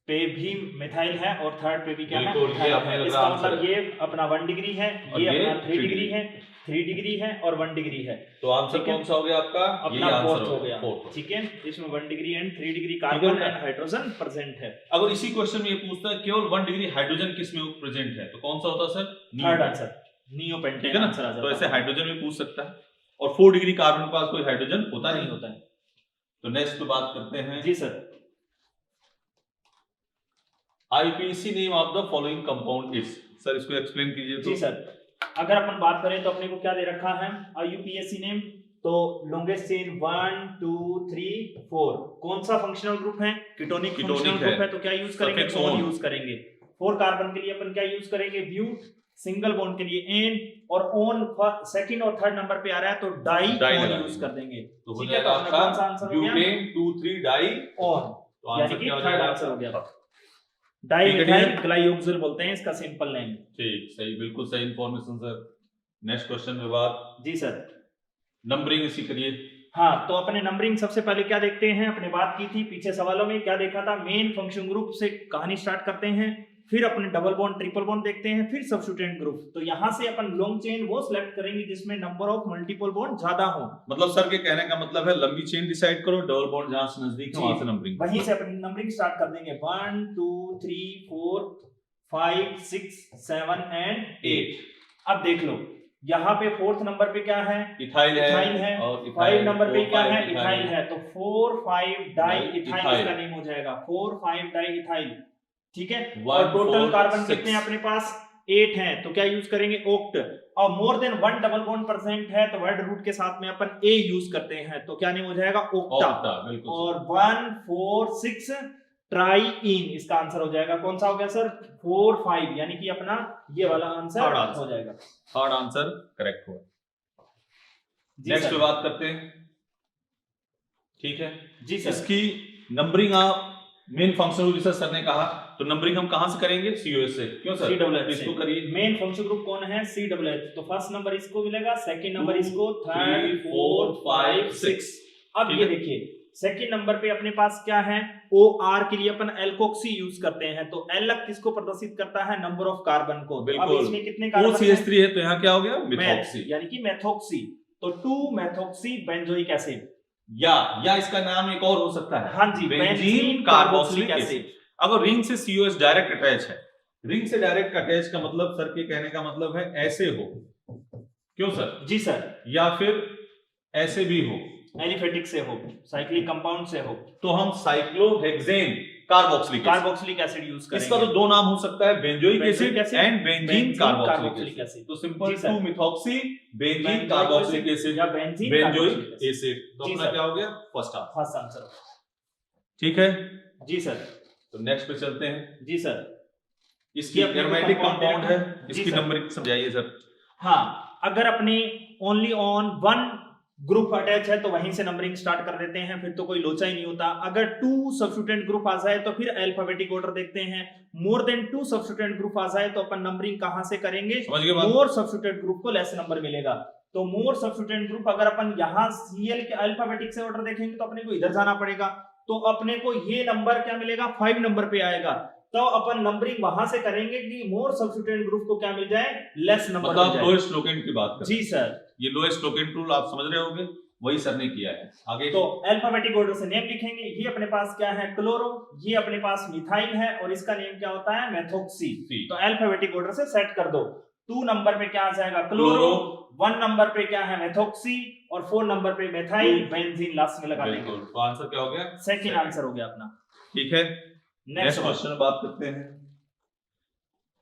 पे भी मिथाइल है और थर्ड पे भी क्या है, बिल्कुल, ये मिथाइल अपने है। लगा इसका आंसर मतलब ये अपना 1 डिग्री है, और ये ये अपना 3 3 डिग्री डिग्री है, 3 डिग्री है और 1 डिग्री है। तो आंसर ठीक है। कौन सा हो गया आपका, अपना यही आंसर फोर्थ हो गया, फोर्थ। ठीक है। इसमें 1 डिग्री एंड 3 डिग्री है कार्बन बेटा। एंड हाइड्रोजन प्रेजेंट है। अगर इसी क्वेश्चन में ये पूछता है केवल 1 डिग्री हाइड्रोजन किस में प्रेजेंट है, तो कौन सा होता सर, थर्ड आंसर नियोपेंटेन ठीक है ना, आंसर आ जाता तो ऐसे है। हाइड्रोजन भी पूछ सकता है, और 4 डिग्री कार्बन के पास कोई हाइड्रोजन होता नहीं नहीं। होता है। तो नेक्स्ट पे बात करते हैं, जी sir. IUPAC name of the following compound is, sir इसको एक्सप्लेन कीजिए। जी सर, अगर अपन बात करें तो अपने को क्या दे रखा है आईयूपीएसी नेम, तो लॉन्गेस्ट चेन 1 2 3 4 कौन सा फंक्शनल ग्रुप है, कीटोनिक फंक्शनल ग्रुप है, तो क्या यूज करेंगे, Suffix ऑन on। यूज करेंगे। 4 कार्बन के लिए अपन क्या यूज करेंगे, ब्यूट, सिंगल बॉन्ड के लिए एन, और ऑन सेकंड और थर्ड नंबर पे आ रहा है तो डाई डाई ऑन लगा यूज कर देंगे। तो हो ठीक है, तो जाएगा अपना कौन सा आपका आंसर हो गया, ब्यूटेन 2 3 डाई ऑन, तो यानी आंसर कि क्या हो थर्ड जाएगा आंसर हो गया। आपका? डाइमिथाइल ग्लाइऑक्सिल बोलते हैं इसका सिंपल नेम। ठीक, सही, बिल्कुल सही इंफॉर्मेशन सर। नेक्स्ट क्वेश्चन के बाद जी सर। नंबरिंग इसी करिए। हाँ, तो अपने नंबरिंग सबसे पहले क्या देखते हैं, अपने बात की थी पीछे सवालों में, क्या देखा था, मेन फंक्शन ग्रुप से कहानी स्टार्ट करते हैं, फिर अपने डबल बॉन्ड ट्रिपल बॉन्ड देखते हैं, फिर सब्स्टिट्यूएंट ग्रुप। तो यहाँ से अपन लॉन्ग चेन वो सिलेक्ट करेंगे जिसमें नंबर ऑफ मल्टीपल बॉन्ड ज्यादा हो। मतलब सर के कहने का मतलब है लंबी चेन डिसाइड करो, डबल बॉन्ड जहां से नजदीक है जी, वहां से नंबरिंग, वहीं से अपनी नंबरिंग स्टार्ट कर देंगे 1 2 3 4 5 6 7 एंड 8। अब देख लो यहाँ पे 4th नंबर पे क्या है, इथाइल है, और 5 नंबर पे क्या है, इथाइल इथाइल है, तो 4 5 डाई इथाइल इथाइल। इसका नेम हो जाएगा, 4 5 डाई इथाइल। ठीक है, 1 और टोटल 4 कार्बन 6 कितने हैं अपने पास, 8 हैं, तो क्या यूज करेंगे, ओक्ट। और more than 1 double bond percent है तो वर्ड रूट के साथ में अपन ए यूज करते हैं, तो क्या नेम हो जाएगा, ओक्टा। ऑक्टा, बिल्कुल। और 1 4 6 ट्राई इन, इसका आंसर हो जाएगा कौन सा हो गया सर, 4 5, यानी कि अपना ये वाला आंसर Third answer। हो जाएगा। थर्ड आंसर करेक्ट हुआ। जी नेक्स्ट सर। पे बात करते हैं, ठीक है। जी सर। इसकी नंबरिंग आप मेन फंक्शन जैसा सर ने कहा, तो नंबरिंग हम कहां से करेंगे, सीओएस से, क्यों सर, CWH इसको से। करिए। मेन फंक्शन ग्रुप कौन है, CWH, तो फर्स्ट नंबर इसको मिलेगा, सेकंड नंबर 2 इसको, 3 थर्ड 4 5 6। अब ठीक ये है। देखिए सेकंड नंबर पे अपने पास क्या है, OR के लिए अपन एल्कोक्सी यूज करते हैं, तो एल किसको प्रदर्शित करता है, नंबर ऑफ कार्बन को। अब बिल्कुल। इसमें कितने कार्बन हैं, OCH3 है तो यहाँ क्या हो गया, मेथॉक्सी, मिथॉक्सी, यानी कि मेथॉक्सी, तो 2 मेथॉक्सी बेंजोइक एसिड। या इसका नाम एक और हो सकता है, हाँ जी, बेंजीन कार्बोक्सिलिक एसिड। अगर रिंग से COS डायरेक्ट अटैच है, रिंग से डायरेक्ट अटैच का मतलब सर के कहने का मतलब है ऐसे हो, क्यों सर, जी सर, या फिर ऐसे भी हो, एलिफेटिक से हो, साइक्लिक कंपाउंड से हो, तो हम साइक्लोहेक्सेन कार्बोक्सिलिक एसिड यूज करेंगे। इसका तो दो नाम हो सकता है, benzoic benzoic acid acid and benzene carboxylic carboxylic acid. Acid. तो सिंपल जी sir. 2 methoxy benzene benzoic carboxylic acid या बेंजीन बेंजोइक कार्बोक्सिलिक एसिड, तो जी अपना सर। क्या हो गया, फर्स्ट आंसर। First answer. ठीक है, जी सर। तो नेक्स्ट पे चलते हैं। जी सर। इसकी ये अपने को एरोमेटिक compound कंपाउंड है, जी इसकी सर। नंबरिंग समझाइए सर। हाँ, अगर अपने ओनली ऑन 1 ग्रुप अटैच है तो वहीं से नंबरिंग स्टार्ट कर देते हैं, फिर तो कोई लोचा ही नहीं होता। अगर 2 सब्स्टिट्यूएंट ग्रुप आ जाए तो फिर अल्फाबेटिक ऑर्डर देखते हैं। मोर देन 2 सब्स्टिट्यूएंट ग्रुप आ जाए तो अपन नंबरिंग कहां से करेंगे, समझ गए बात? मोर सब्स्टिट्यूएंट ग्रुप को लेस नंबर मिलेगा। तो मोर सब्स्टिट्यूएंट ग्रुप अगर अपन यहां Cl के अल्फाबेटिक से ऑर्डर देखेंगे तो अपने को इधर जाना पड़ेगा, तो अपने को ये नंबर क्या मिलेगा, 5 नंबर पे आएगा। तो अपन नंबरिंग वहां से करेंगे कि मोर सब्स्टिट्यूएंट ग्रुप को क्या मिल जाए, लेस नंबर मतलब लोएस्ट लोकेंट की बात कर, जी सर। ये लोएस्ट लोकेंट रूल आप समझ रहे होंगे। वही सर ने किया है। आगे तो अल्फाबेटिक ऑर्डर से नेम लिखेंगे। ये अपने पास क्या है, क्लोरो, ये अपने पास मिथाइल है और इसका नेम क्या होता है, मेथोक्सी। तो अल्फाबेटिक ऑर्डर से सेट कर दो। 2 नंबर पे क्या आ जाएगा, क्लोरो, 1 नंबर पे क्या है, मेथोक्सी, और 4 नंबर पे मेथाइल बेंजीन लास्ट में लगा देंगे। तो आंसर क्या हो गया, सेकंड आंसर हो गया अपना। ठीक है। नेक्स्ट क्वेश्चन बात करते हैं।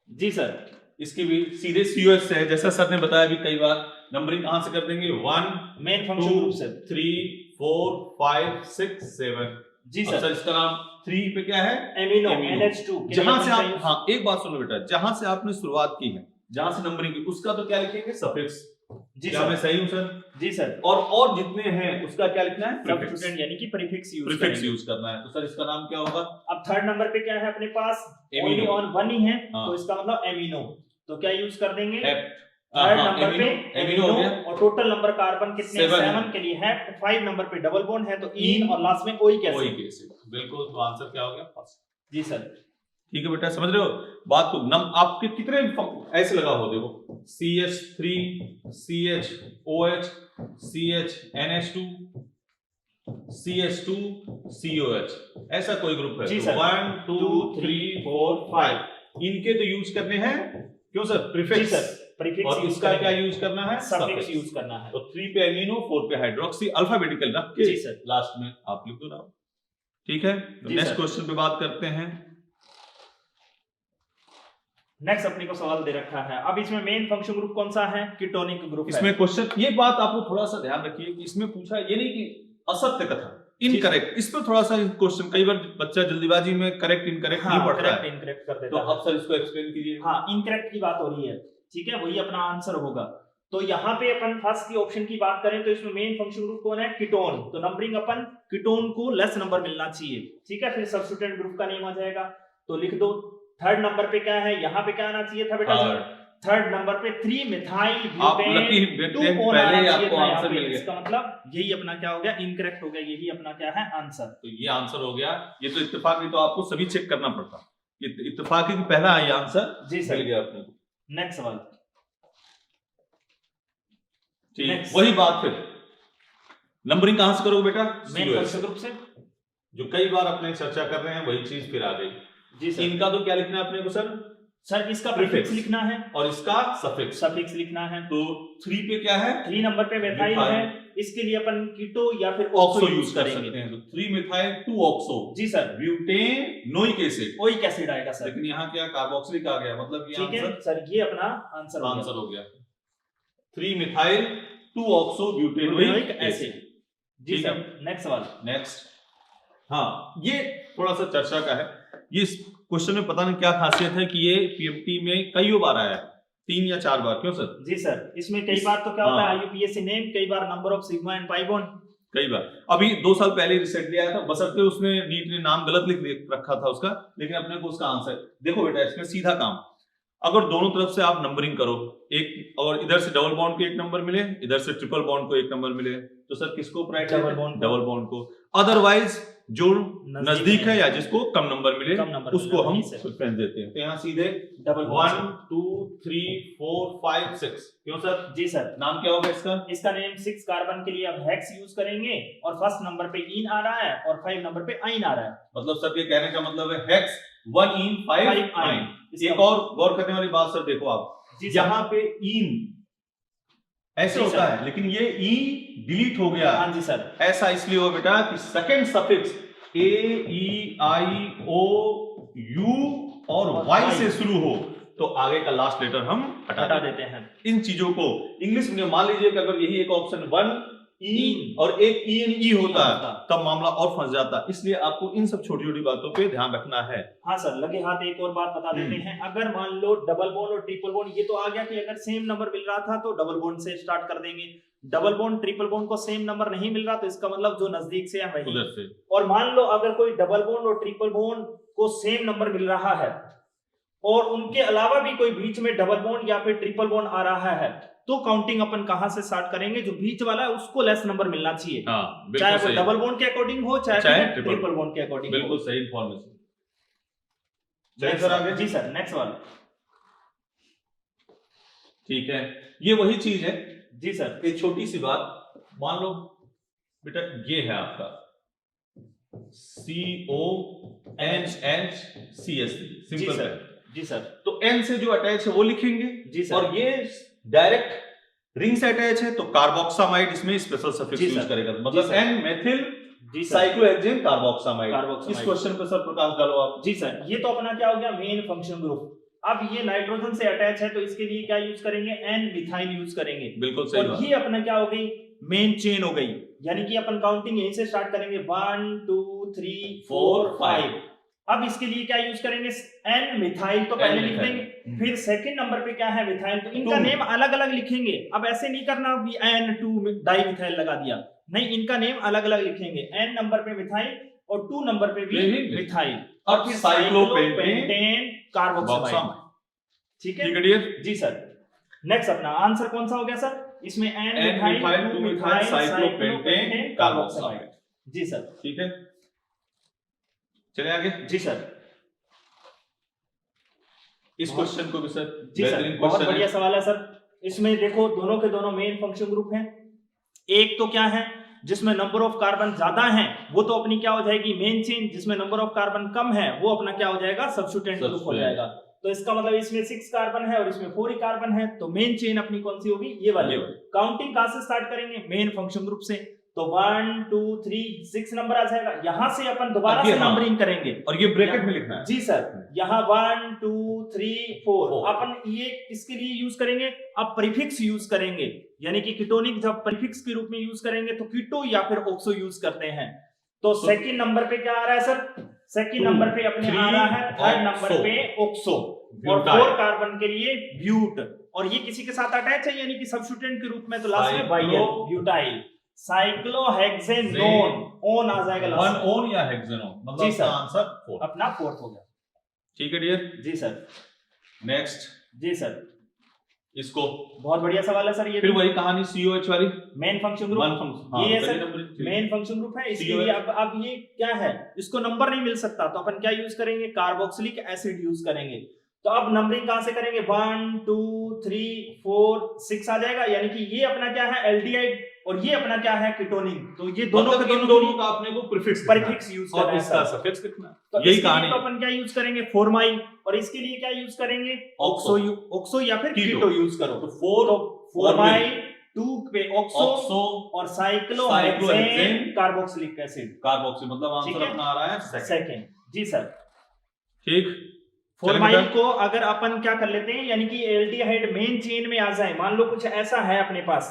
जी सर, इसकी भी सीधे COS से है, जैसा सर ने बताया भी कई बार। नंबरिंग कहां से कर देंगे, 1 मेन फंक्शन ग्रुप से 3 4 5 6 7। जी सर, इसका नाम 3 पे क्या है, एमिनो NH2। जहां से आप, हाँ एक बात सुनो बेटा, जहां से आपने शुरुआत की है, जहां से नंबरिंग की, उसका तो क्या लिखेंगे, सफिक्स। जी क्या सर, मैं सही हूं सर? जी सर। और जितने हैं उसका क्या लिखना है, सब्स्टिट्यूएंट यानी कि प्रीफिक्स यूज करना है। तो सर इसका नाम क्या होगा? अब थर्ड नंबर पे क्या है अपने पास, ओनली ऑन 1 ही है, तो इसका मतलब एमिनो। तो क्या यूज कर देंगे, थर्ड नंबर पे एमिनो, और टोटल नंबर कार्बन कितने, 7 के लिए है। 5 नंबर पे डबल बॉन्ड है, तो इन, और लास्ट में ओइक एसिड। बिल्कुल, तो आंसर क्या हो गया, फर्स्ट। जी सर, ठीक है बेटा, समझ रहे हो बात को। आपके कितने ऐसे लगा हो, देखो CH3 CHOH CHNH2 CH2 COH, ऐसा कोई ग्रुप है। जी सर, 1 2 3 4 5 इनके तो यूज करने हैं, क्यों सर, प्रीफिक्स। प्रीफिक्स और इसका क्या यूज करना है, सफिक्स यूज करना है। तो 3 पे एमिनो, 4 पे हाइड्रोक्सी, अल्फाबेटिकल रख के जी सर, लास्ट में आप लिख दो ना। ठीक है, नेक्स्ट क्वेश्चन पे बात करते हैं। नेक्स्ट अपने को सवाल दे रखा है। अब इसमें मेन फंक्शन ग्रुप कौन सा है, कीटोनिक ग्रुप। इसमें क्वेश्चन, ये बात आपको थोड़ा सा ध्यान रखिए कि इसमें पूछा ये नहीं कि असत्य कथन, इनकरेक्ट, इस पर थोड़ा सा क्वेश्चन, कई बार बच्चा जल्दीबाजी में करेक्ट इनकरेक्ट नहीं पढ़ता है, इनकरेक्ट कर देता तो है। अब सर इसको एक्सप्लेन कीजिए। हाँ, इनकरेक्ट की बात हो रही है, ठीक है, वही अपना आंसर होगा। तो यहाँ पे अपन फर्स्ट की ऑप्शन की बात करें तो इसमें मेन फंक्शन ग्रुप कौन है, कीटोन। तो नंबरिंग अपन कीटोन को लेस नंबर मिलना चाहिए, ठीक है। फिर सब्स्टिट्यूएंट ग्रुप का नेम आ जाएगा, तो लिख दो। थर्ड नंबर पे क्या है, यहाँ पे क्या आना चाहिए था बेटा, थर्ड नंबर पे 3 मिथाइल ब्यूटेन 2 पहले आपको आंसर मिल गया। इसका मतलब यही अपना क्या हो गया, इनकरेक्ट हो गया, यही अपना क्या है, आंसर। तो ये आंसर हो गया। ये तो इत्तेफाक, तो आपको सभी चेक करना पड़ता, इत्तेफाक की पहला ये आंसर जी सर, मिल गया अपने को। नेक्स्ट सवाल, ठीक, वही बात। फिर नंबरिंग कहां से करोगे बेटा, मेन फंक्शन ग्रुप से, जो कई बार अपने चर्चा कर रहे हैं, वही चीज फिर आ गई। जी सर, इनका तो क्या लिखना है अपने को सर, इसका प्रीफिक्स लिखना है और इसका सफिक्स लिखना है। तो 3 पे क्या है, 3 नंबर पे मेथाइल है, इसके लिए अपन कीटो या फिर ऑक्सो यूज कर सकते हैं। तो 3 मिथाइल 2 ऑक्सो, जी sir, butanoic acid, oic acid आएगा सर। लेकिन यहाँ क्या कार्बोक्सिलिक आ गया, मतलब ये आंसर सर, ये अपना आंसर हो गया। 3 मिथाइल 2 ऑक्सो ब्यूटेनोइक एसिड। जी सर, नेक्स्ट सवाल। नेक्स्ट, हाँ ये थोड़ा सा चर्चा का है। ये क्वेश्चन में पता नहीं क्या खासियत है कि ये PMT में कई बार आया है, 3 या 4 बार, क्यों सर? जी सर, इसमें कई बार तो क्या होता है, IUPAC नेम, कई बार number of sigma and pi bond, कई बार। अभी 2 साल पहले रिसेंटली आया था, बशर्ते उसमें नीट ने नाम गलत लिख रखा था उसका, लेकिन अपने को उसका आंसर देखो बेटा। इसमें सीधा काम, अगर दोनों तरफ से आप नंबरिंग करो, एक और इधर से डबल बॉन्ड को 1 नंबर मिले, इधर से ट्रिपल बॉन्ड को 1 नंबर मिले, तो सर किसको प्रायोरिटी, डबल बॉन्ड को। अदरवाइज जो नजदीक है या जिसको कम नंबर मिले उसको हम प्रेफरेंस देते हैं। तो यहाँ सीधे डबल 1 2 3 4 5 6, क्यों सर? जी सर, नाम क्या होगा इसका? इसका नेम 6 कार्बन के लिए अब हेक्स यूज करेंगे, और फर्स्ट नंबर पे इन आ रहा है और 5 नंबर पे आइन आ रहा है। मतलब सर ये कहने का मतलब है हेक्स 1 इन 5 आइन। एक और गौर करने वाली बात सर, देखो आप, यहाँ पे इन ऐसे होता है, लेकिन ये ई डिलीट हो गया। हाँ जी सर, ऐसा इसलिए हो बेटा कि सेकंड सफिक्स AEIO U और Y से शुरू हो तो आगे का लास्ट लेटर हम हटा देते हैं। इन चीजों को इंग्लिश में मान लीजिए कि अगर यही एक ऑप्शन 1 ई और एक ENE होता है तब मामला और फंस जाता, इसलिए आपको इन सब छोटी छोटी बातों पे ध्यान रखना है। हाँ सर, लगे हाथ एक और बात बता देते हैं। अगर मान लो डबल बॉन्ड और ट्रिपल बॉन्ड, ये तो आ गया कि अगर सेम नंबर मिल रहा था तो डबल बॉन्ड से स्टार्ट कर देंगे, डबल बॉन्ड ट्रिपल बॉन्ड को सेम नंबर नहीं मिल रहा तो इसका मतलब जो नजदीक से है वही उधर से। और मान लो अगर कोई डबल बॉन्ड और ट्रिपल बॉन्ड को सेम नंबर मिल रहा है और उनके अलावा भी कोई बीच में डबल बॉन्ड या फिर ट्रिपल बॉन्ड आ रहा है, तो काउंटिंग अपन कहां से स्टार्ट करेंगे, जो बीच वाला है उसको लेस नंबर मिलना चाहिए। चाहे वो डबल बॉन्ड के अकॉर्डिंग हो चाहे ट्रिपल बॉन्ड के अकॉर्डिंग। बिल्कुल सही इंफॉर्मेशन। जी सर, नेक्स्ट वाला। ठीक है, ये वही चीज है। जी सर, एक छोटी सी बात, मान लो बेटा ये है आपका CONHCS3 सिंपल है। जी सर। तो N से जो अटैच है वो लिखेंगे जी सर। और ये डायरेक्ट रिंग से अटैच है तो कार्बोक्सामाइड इसमें स्पेशल सफिक्स जी यूज सर। करेगा, जी मतलब सर। N मेथिल जी सर। Cyclohexane carboxamide. कार्बोक्सामाइड। इस क्वेश्चन पे सर प्रकाश डालो आप। जी सर, ये तो अपना क्या हो गया मेन फंक्शन ग्रुप। अब ये नाइट्रोजन से अटैच है तो इसके लिए क्या यूज करेंगे, एन मिथाइल यूज करेंगे। बिल्कुल सही और बात। ये अपना क्या हो गई मेन चेन हो गई, यानी कि अपन काउंटिंग यहीं से स्टार्ट करेंगे 1 2 3 4 5। अब इसके लिए क्या यूज करेंगे, एन मिथाइल तो पहले लिख देंगे, फिर सेकंड नंबर पे क्या है मिथाइल, तो इनका नेम अलग अलग लिखेंगे। अब ऐसे नहीं करना भी N2 डाई मिथाइल लगा दिया, नहीं, इनका नेम अलग अलग लिखेंगे। N नंबर पे मिथाइल और 2 नंबर पे भी मिथाइल, और फिर साइक्लोपेंटेन कार्बोक्सामाइड। ठीक है डियर? जी सर। नेक्स्ट अपना आंसर कौन सा हो गया सर, इसमें N methyl 2 methyl cyclopentane carboxamide. जी सर। ठीक है, चले आगे। जी सर। इस क्वेश्चन को भी सर जी सर, बहुत बढ़िया सवाल है सर। इसमें देखो दोनों के दोनों मेन फंक्शन ग्रुप हैं। एक तो क्या है जिसमें नंबर ऑफ कार्बन ज्यादा है वो तो अपनी क्या हो जाएगी मेन चेन, जिसमें नंबर ऑफ कार्बन कम है वो अपना क्या हो जाएगा सब्स्टिट्यूएंट ग्रुप हो जाएगा। तो इसका मतलब इसमें 6 कार्बन है और इसमें 4 ही कार्बन है, तो मेन चेन अपनी कौन सी होगी, ये वाली। काउंटिंग कहां से स्टार्ट करेंगे, मेन फंक्शन ग्रुप से। तो 1 2 3 6 नंबर आ जाएगा, यहां से अपन दोबारा से नंबरिंग करेंगे और ये ब्रैकेट में लिखना है। जी सर, यहाँ 1 2 3 4 अपन ये किसके लिए यूज करेंगे, अब प्रीफिक्स यूज करेंगे, यानी कि कीटोनिक जब प्रीफिक्स के रूप में यूज करेंगे तो कीटो या फिर ऑक्सो यूज करते हैं। तो सेकंड नंबर पे क्या आ रहा है सर, सेकंड नंबर पे अपने आ रहा है, थर्ड नंबर पे ऑक्सो, और 4 कार्बन के लिए ब्यूट, और ये किसी के साथ अटैच है यानी कि सब्स्टिट्यूएंट के रूप में, तो लास्ट में bile butyl. Cyclohexanone, on a जाएगा लास्ट में, 1 ओन या हेक्सेनोन, मतलब जी सर, आंसर 4 अपना 4th हो गया। ठीक है डियर? जी सर। नेक्स्ट। जी सर। इसको बहुत बढ़िया सवाल है सर, ये फिर वही कहानी COH वाली मेन फंक्शन ग्रुप, ये है सर मेन फंक्शन ग्रुप है। इसके लिए अब ये क्या है, इसको नंबर नहीं मिल सकता तो अपन क्या यूज करेंगे, कार्बोक्सिलिक एसिड यूज करेंगे। तो अब नंबरिंग कहां से करेंगे, 1 2 3 4 6 आ जाएगा, यानी कि ये अपना क्या है एल्डिहाइड और ये अपना क्या है कीटोनिक। तो ये दोनों मतलब के दोनों का अपने को प्रीफिक्स यूज करना है, इसका सफिक्स लिखना है। तो यही कहानी। तो अपन क्या यूज करेंगे, फॉर्माइल, और इसके लिए क्या यूज करेंगे, ऑक्सो या फिर कीटो यूज करो। तो फॉर्माइल 2 पे ऑक्सो और साइक्लोहेक्सेन कार्बोक्सिलिक एसिड, कार्बोक्सिल, मतलब आंसर अपना आ रहा है सेकंड। जी सर। ठीक। फॉर्माइल को अगर अपन क्या कर लेते हैं, यानी कि एल्डिहाइड मेन चेन में आ जाए, मान लो कुछ ऐसा है अपने पास,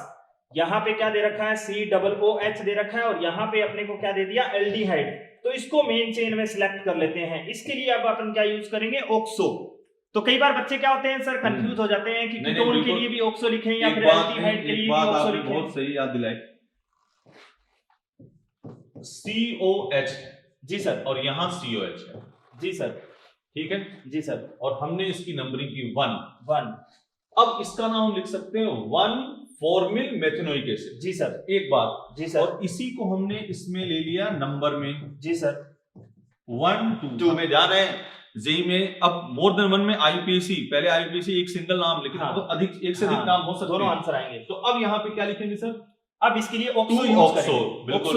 यहाँ पे क्या दे रखा है COOH दे रखा है और यहाँ पे अपने को क्या दे दिया एल्डिहाइड, तो इसको मेन चेन में सिलेक्ट कर लेते हैं। इसके लिए अब अपन क्या यूज करेंगे, ऑक्सो। तो कई बार बच्चे क्या होते हैं सर कंफ्यूज हो जाते हैं कि कीटोन के लिए भी ऑक्सो लिखें या फिर एल्डिहाइड के लिए भी ऑक्सो लिखें। बहुत सही याद दिलाई, COH जी सर, और यहाँ COH है। जी सर। ठीक है जी सर। और हमने इसकी नंबरिंग की 1। अब इसका नाम लिख सकते हैं 1 फॉर्मिल मेथनोइक एसिड। जी सर। एक बात, जी सर, और इसी को हमने इसमें ले लिया नंबर में। जी सर। 1 2 हमें जा रहे हैं जेई में, अब मोर देन 1 में IUPAC, पहले IUPAC एक सिंगल नाम लिखे, तो अधिक एक से अधिक नाम हो सकते हैं, दोनों आंसर आएंगे। तो अब यहाँ पे क्या लिखेंगे सर, अब इसके लिए ऑक्सो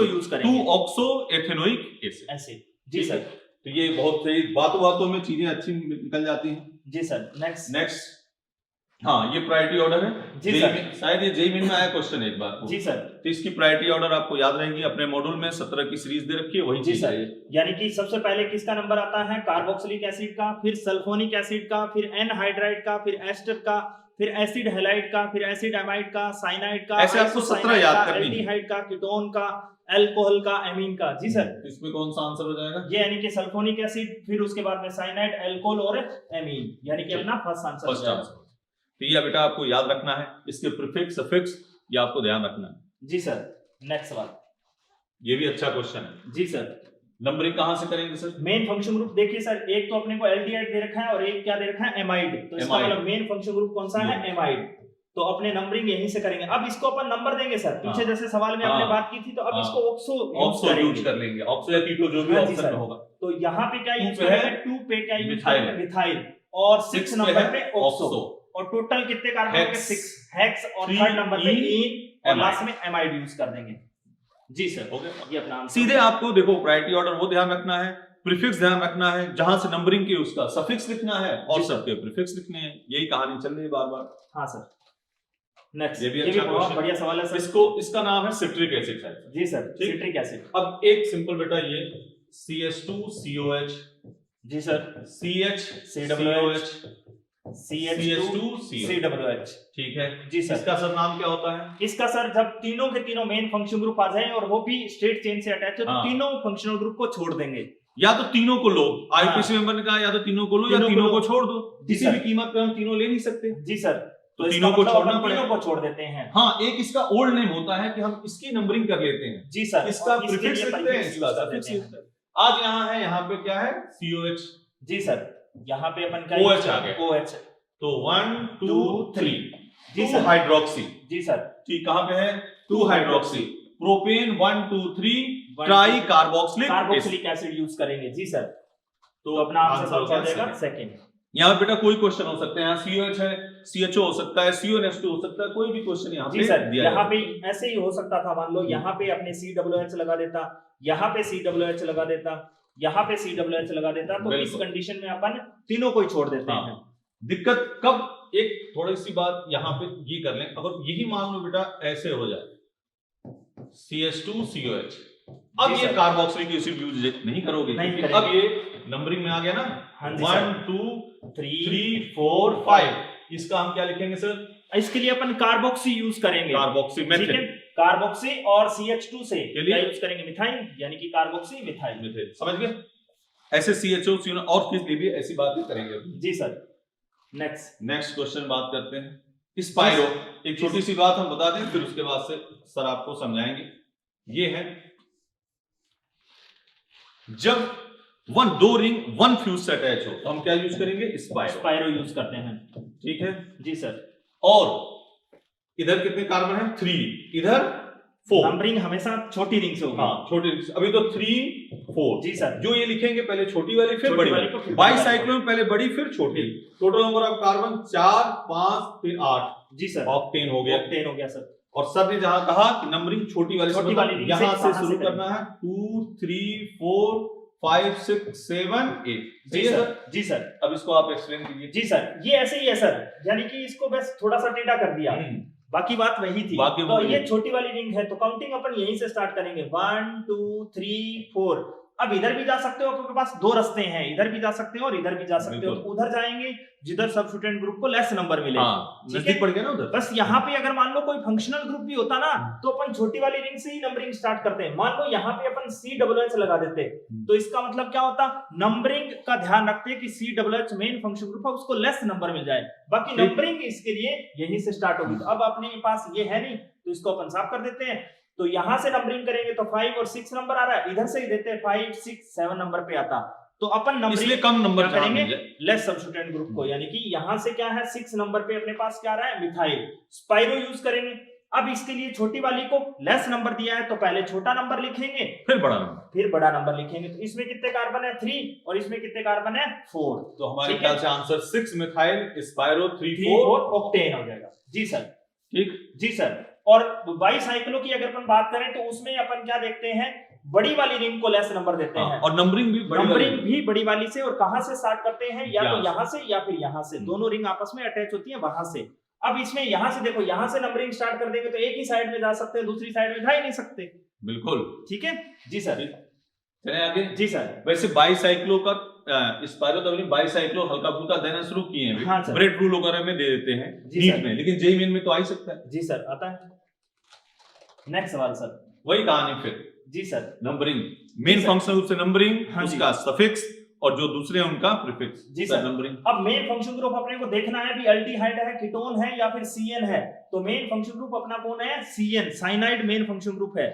यूज करेंगे, 2 ऑक्सो एथेनोइक एसिड। जी सर। तो ये बहुत सही, बातों में चीजें अच्छी निकल जाती हैं। जी सर। नेक्स्ट हाँ, ये प्रायोरिटी ऑर्डर है। जी सर, शायद ये जेईई मेन में आया क्वेश्चन एक बार। जी सर। तो इसकी प्रायोरिटी ऑर्डर आपको याद रहेगी, अपने मॉड्यूल में 17 की सीरीज दे रखी है, वही चीज है। यानी कि सबसे पहले किसका नंबर आता है, कार्बोक्सिलिक एसिड का, फिर सल्फोनिक एसिड का, फिर एनहाइड्राइड का, फिर एस्टर का, फिर एसिड हैलाइड का, फिर एसिड एमाइड का, साइनाइड का, ऐसे आपको 17 याद करनी है, एल्डिहाइड का, कीटोन का, अल्कोहल का, एमीन का। जी सर। इसमें कौन सा आंसर हो जाएगा, ये यानी कि सल्फोनिक एसिड, फिर उसके बाद में साइनाइड, अल्कोहल और एमीन, यानी कि अपना फर्स्ट आंसर। तो ये बेटा आपको याद रखना है, इसके प्रीफिक्स सफिक्स ये आपको ध्यान रखना है। जी सर। नेक्स्ट सवाल, ये भी अच्छा क्वेश्चन है। जी सर। नंबरिंग कहां से करेंगे सर, मेन फंक्शन ग्रुप देखिए सर, एक तो अपने को एल्डिहाइड दे रखा है और एक क्या दे रखा है, एमाइड। तो इसका मतलब मेन फंक्शन ग्रुप कौन सा है, एमाइड। तो अपने नंबरिंग यहीं से करेंगे। अब इसको अपन नंबर देंगे सर, पीछे जैसे सवाल में आपने बात की थी, तो अब इसको ऑक्सो यूज कर लेंगे, ऑक्सो या कीटो जो भी ऑप्शन में होगा। तो यहाँ पे क्या यूज करेंगे, 2 पे क्या यूज करेंगे, मिथाइल, और 6 नंबर पे ऑक्सो, और टोटल कितने कार्बन होंगे, 6 हेक्स, और थर्ड नंबर पे ईन, और लास्ट में एमाइड यूज कर देंगे। जी सर, हो गया। ये अपना आंसर। सीधे आपको देखो प्रायोरिटी ऑर्डर वो ध्यान रखना है, प्रीफिक्स ध्यान रखना है, जहां से नंबरिंग की उसका सफिक्स लिखना है और जी सर। सबके प्रीफिक्स लिखने हैं। यही कहानी चल रही है बार बार। हाँ सर, नेक्स्ट, ये भी ये अच्छा भी बहुत क्वेश्चन। बढ़िया सवाल है सर। इसका नाम है सिट्रिक एसिड है। जी सर, ठीक। Citric acid. अब एक सिंपल बेटा ये CH2COH, जी सर, CH CH2COH, ठीक है जी सर। इसका सर नाम क्या होता है? इसका सर जब तीनों के तीनों मेन फंक्शन ग्रुप आ जाएं और वो भी स्ट्रेट चेन से अटैच है तो हाँ। तीनों फंक्शनल ग्रुप को छोड़ देंगे। या तो तीनों को लो, आईपीसी हाँ। मेंबर ने कहा या तो तीनों को लो या तीनों को तीनों लो। को छोड़ दो। जी किसी सर। भी कीमत पे हम तीनों ले नहीं सकते। जी सर, तो इसका तीनों को मतलब छोड़ना अपन पड़ेगा। तीनों को छोड़ देते हैं। हाँ, एक इसका ओल्ड नेम होता है कि हम इसकी नंबरिंग कर लेते हैं। जी सर, इसका और इसके प्रीफिक्स लिए लिखते हैं, prefix इसका use कर सफिक्स देते हैं। लिखते हैं। आज यहाँ है, यहाँ पे क्या है? COH। जी सर, यहाँ पे अपन क्या OH आ गया। OH, तो 1 2 3 जी 2 सर। हाइड्रोक्सी। जी सर, ठीक, कहाँ पे है? 2 hydroxy. Propane 1 2 3 1, try 2, carboxylic carboxylic acid use करेंगे। जी सर, तो अपना आंसर हो कौन सा हो गया जाएगा? second। सेकंड। यहाँ बेटा कोई क्वेश्चन हो सकते हैं, यहाँ COH है, CHO हो सकता है, CONH2 हो सकता है, कोई भी क्वेश्चन यहाँ जी पे सर, दिया यहाँ जाएगा। पे ऐसे ही हो सकता था, मान लो यहाँ पे अपने COOH लगा देता, यहाँ पे COOH लगा देता, यहाँ पे COOH लगा देता, तो इस बिल्कुल। कंडीशन में अपन तीनों को ही छोड़ देते हैं। हाँ। दिक्कत कब, एक थोड़ी सी बात यहाँ पे ये कर लें, अगर यही मान लो बेटा ऐसे हो जाए CH2COH, अब जी ये सर। कार्बोक्सिलिक एसिड यूज नहीं करोगे, नहीं क्योंकि करेंगे। अब ये नंबरिंग में आ गया ना। हाँ जी 1 सर। 2 3 3 4 5, इसका हम क्या लिखेंगे सर? इसके लिए अपन कार्बोक्सी यूज करेंगे। कार्बोक्सी ठीक है, मेथिल। कार्बोक्सी और CH2 से के लिए? क्या यूज करेंगे? मिथाइल, यानी कि कार्बोक्सी मिथाइल। मेथिल, समझ गए? ऐसे CHO CO और किस लिए भी ऐसी बातें करेंगे। जी सर, नेक्स्ट। नेक्स्ट क्वेश्चन बात करते हैं स्पाइरो। एक छोटी सी बात हम बता दें, फिर उसके बाद से सर आपको समझाएंगे। ये है जब दो रिंग 1 फ्यूज से अटैच हो तो हम क्या यूज करेंगे? स्पाइरो। स्पाइरो यूज करते हैं। ठीक है जी सर, और इधर कितने कार्बन है? 3, इधर 4। नंबरिंग हमेशा छोटी रिंग से होगी। हाँ, छोटी रिंग से। अभी तो 3 4। जी सर, जो ये लिखेंगे पहले छोटी वाली फिर छोटी बड़ी वाली वाली, को फिर बड़ी बाईसाइक्लोन में पहले बड़ी फिर छोटी। Total number of carbon 4 5 3 8। जी सर, ऑक्टेन हो गया। ऑक्टेन हो गया सर। और सर ने जहां कहा कि नंबरिंग छोटी वाली से छोटी वाली रिंग यहां से से कहां शुरू से करना है। 2 3 4 5 6 7 8। जी सर, जी सर, अब इसको आप एक्सप्लेन कीजिए। जी सर, ये ऐसे ही है सर, यानी कि इसको बस थोड़ा सा टेढ़ा कर दिया, बाकी बात वही थी। बाकी तो वही ये है। छोटी वाली रिंग है, तो काउंटिंग अपन यहीं से स्टार्ट करेंगे। 1 2 3 4। अब इधर भी जा सकते हो, आपके पास दो रास्ते हैं, इधर भी जा सकते हो और इधर भी जा सकते हो। तो उधर जाएंगे जिधर सबस्टिट्यूएंट ग्रुप को लेस नंबर मिले। हाँ, ठीक है? नजदीक पड़ गया ना उधर। बस यहाँ पे अगर मान लो कोई फंक्शनल ग्रुप भी होता ना, तो अपन छोटी वाली रिंग से ही नंबरिंग स्टार्ट करते हैं। मान लो यहाँ पे अपन COOH लगा देते, तो इसका मतलब क्या होता? नंबरिंग का ध्यान रखते हैं कि COOH मेन फंक्शन ग्रुप है, उसको लेस नंबर मिल जाए। बाकी ठीक। नंबरिंग इसके लिए यहीं से स्टार्ट होगी। तो अब अपने पास ये है नहीं, तो इसको अपन साफ कर देते हैं। तो यहां से नंबरिंग करेंगे तो 5 और 6 नंबर आ रहा है, इधर से ही देते हैं 5 6 7 नंबर पे आता। तो अपन इसलिए नंबरिंग कम नंबर क्या करेंगे? मिल जाए। लेस सबस्टिट्यूएंट ग्रुप को, यानी कि यहां से क्या है 6 नंबर पे अपने पास क्या आ रहा है? मिथाइल। स्पाइरो यूज करेंगे। अब इसके लिए छोटी वाली को लेस नंबर दिया है, तो पहले छोटा नंबर लिखेंगे, फिर बड़ा नंबर, फिर बड़ा नंबर लिखेंगे। तो इसमें कितने कार्बन है? 3, और इसमें कितने कार्बन है? 4। तो हमारे ठीक है? ख्याल से आंसर 6 मिथाइल स्पाइरो 3 3 4 4 ऑक्टेन हो जाएगा। जी सर, ठीक। जी सर। और बाईसाइक्लो की अगर अपन बात करें तो उसमें अपन क्या देखते हैं? बड़ी वाली रिंग को लेस नंबर देते हैं, और नंबरिंग भी बड़ी नंबरिंग वाली। भी बड़ी वाली से। और कहां से स्टार्ट करते हैं? या तो यहाँ यहां से या फिर यहां से, दोनों रिंग आपस में अटैच होती है वहां से। अब इसमें यहां से देखो, यहां से नंबरिंग स्टार्ट कर देंगे तो एक ही साइड में जा सकते हैं, दूसरी साइड में जा ही नहीं सकते। बिल्कुल, ठीक है? जी सर, चले आगे। जी सर। वैसे बाईसाइक्लो का स्पाइरो तो बाईसाइक्लो हल्का फुल्का देना शुरू किए हैं। हाँ सर। ब्रेड रूल वगैरह में दे देते हैं जी नीट सर। में, लेकिन जेई मेन में तो आ ही सकता है। जी सर, आता है। नेक्स्ट सवाल सर। वही कहानी फिर, जी sir, numbering main sir. Function group से नंबरिंग, हाँ जी। उसका सफिक्स, और जो दूसरे हैं उनका प्रीफिक्स। जी सर। नंबरिंग। अब मेन फंक्शन ग्रुप अपने को देखना है भी अल्डिहाइड है, कीटोन है या फिर CN है। तो मेन फंक्शन ग्रुप अपना कौन है? CN, cyanide main function group है।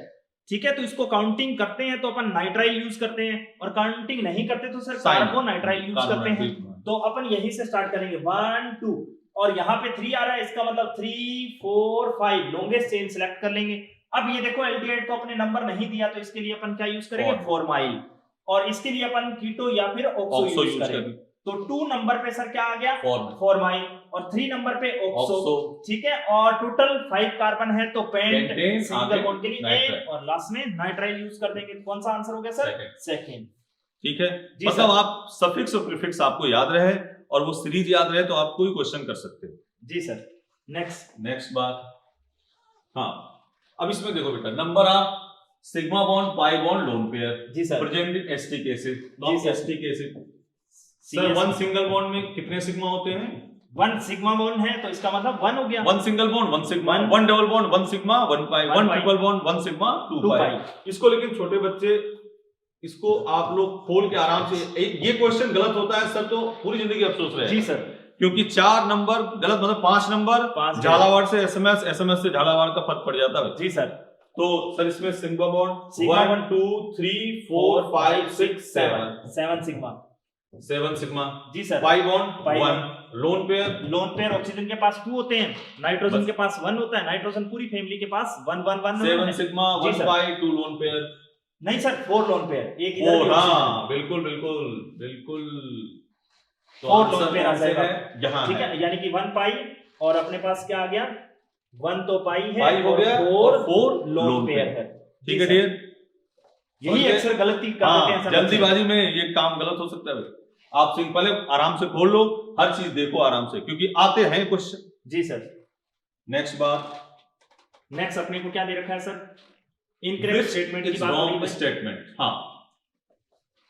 ठीक है, तो इसको काउंटिंग करते हैं तो अपन नाइट्राइल यूज करते हैं, और काउंटिंग नहीं करते तो सर कार्बोनाइट्राइल यूज करते हैं। तो अपन यहीं से स्टार्ट करेंगे 1 2, और यहाँ पे 3 आ रहा है, इसका मतलब 3 4 5 लॉन्गेस्ट चेन सिलेक्ट कर लेंगे। अब ये देखो एल्डिहाइड को अपने नंबर नहीं दिया, तो इसके लिए अपन क्या यूज करेंगे? फॉर्माइल। और इसके लिए अपन कीटो या फिर ऑक्सो यूज करेंगे। तो 2 नंबर पे सर क्या आ गया, फॉर्माइन, और 3 नंबर पे ऑक्सो, ठीक है, और टोटल 5 कार्बन है तो पेंटेन, सिंगल बॉन्ड के लिए एक, और लास्ट में नाइट्राइल यूज कर देंगे। कौन सा आंसर हो गया सर, सेकंड। ठीक है, मतलब आप सफिक्स और प्रीफिक्स आपको याद रहे और वो सीरीज याद रहे तो आप कोई क्वेश्चन कर सकते हो। जी सर। नेक्स्ट बात, हाँ अब इसमें देखो बेटा, number of sigma bond, pi bond, lone pair. जी sir. Present in acetic acid, non acetic acid. Sir one single bond में कितने सिग्मा होते हैं? 1 सिग्मा बॉन्ड है तो इसका मतलब 1 हो गया। 1 single bond 1 sigma, 1 double bond 1 sigma 1 पाई, 1 ट्रिपल बॉन्ड 1 सिग्मा 2 पाई। इसको लेकिन छोटे बच्चे, इसको आप लोग खोल के आराम से, ये क्वेश्चन गलत होता है सर तो पूरी जिंदगी अफसोस रहे। जी सर। क्योंकि 4 नंबर गलत, मतलब 5 नंबर झालावाड़ से एसएमएस, एसएमएस से झालावाड़ का फर्क पड़ जाता है। जी सर। तो सर इसमें सिग्मा बॉन्ड 1 2 3 4 5 6 7 सिग्मा, 7 सिग्मा। जी sir. Pi bond 1, lone pair oxygen के पास 2 होते हैं, नाइट्रोजन के पास 1 होता है, नाइट्रोजन पूरी फैमिली के पास 1 1 1 7 सिग्मा 1 पाई 2 लोन पेयर। नहीं सर, 4 लोन पेयर, एक इधर, हाँ बिल्कुल बिल्कुल बिल्कुल, तो 4 लोन पेयर आ जाएगा यहाँ, ठीक है, यानी कि 1 पाई और अपने पास क्या आ गया, 1 तो पाई है, पाई हो गया, 4 लोन पेयर है। ठीक है डियर, यही अक्सर गलती कर देते हैं सर, जल्दीबाजी में ये काम गलत हो सकता है। आप पहले आराम से खोल लो, हर चीज देखो आराम से, क्योंकि आते हैं क्वेश्चन। जी सर। नेक्स्ट बात, नेक्स्ट अपने को क्या दे रखा है सर, इनकरेक्ट स्टेटमेंट की बात हो रही है। स्टेटमेंट, हाँ,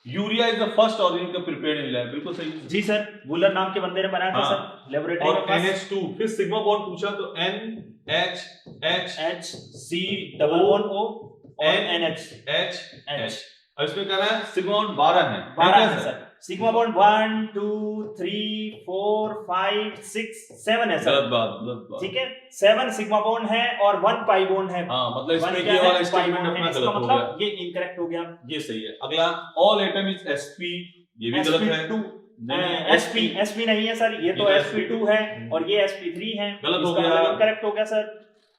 urea is the first organic prepared in lab, बिल्कुल सही जी सर। वुलर नाम के बंदे ने बनाया था सर लेबोरेटरी में। और NH2, फिर सिग्मा बॉन्ड पूछा तो NH C double bond O और NH। और इसमें क्या है, सिग्मा बॉन्ड 12 है, 12 है सर। सिग्मा बॉन्ड 1 2 3 4 5 6 7 है सर। गलत बात, ठीक है, 7 सिग्मा बॉन्ड है और 1 पाई बॉन्ड है। हाँ, मतलब इसमें ये वाला स्टेटमेंट अपना गलत हो गया, ये इनकरेक्ट हो गया, ये सही है। अगला, ऑल एटम इज sp, ये भी गलत है। sp नहीं है सर, ये तो sp2 है और ये sp3 है, गलत हो गया, इनकरेक्ट हो गया sir.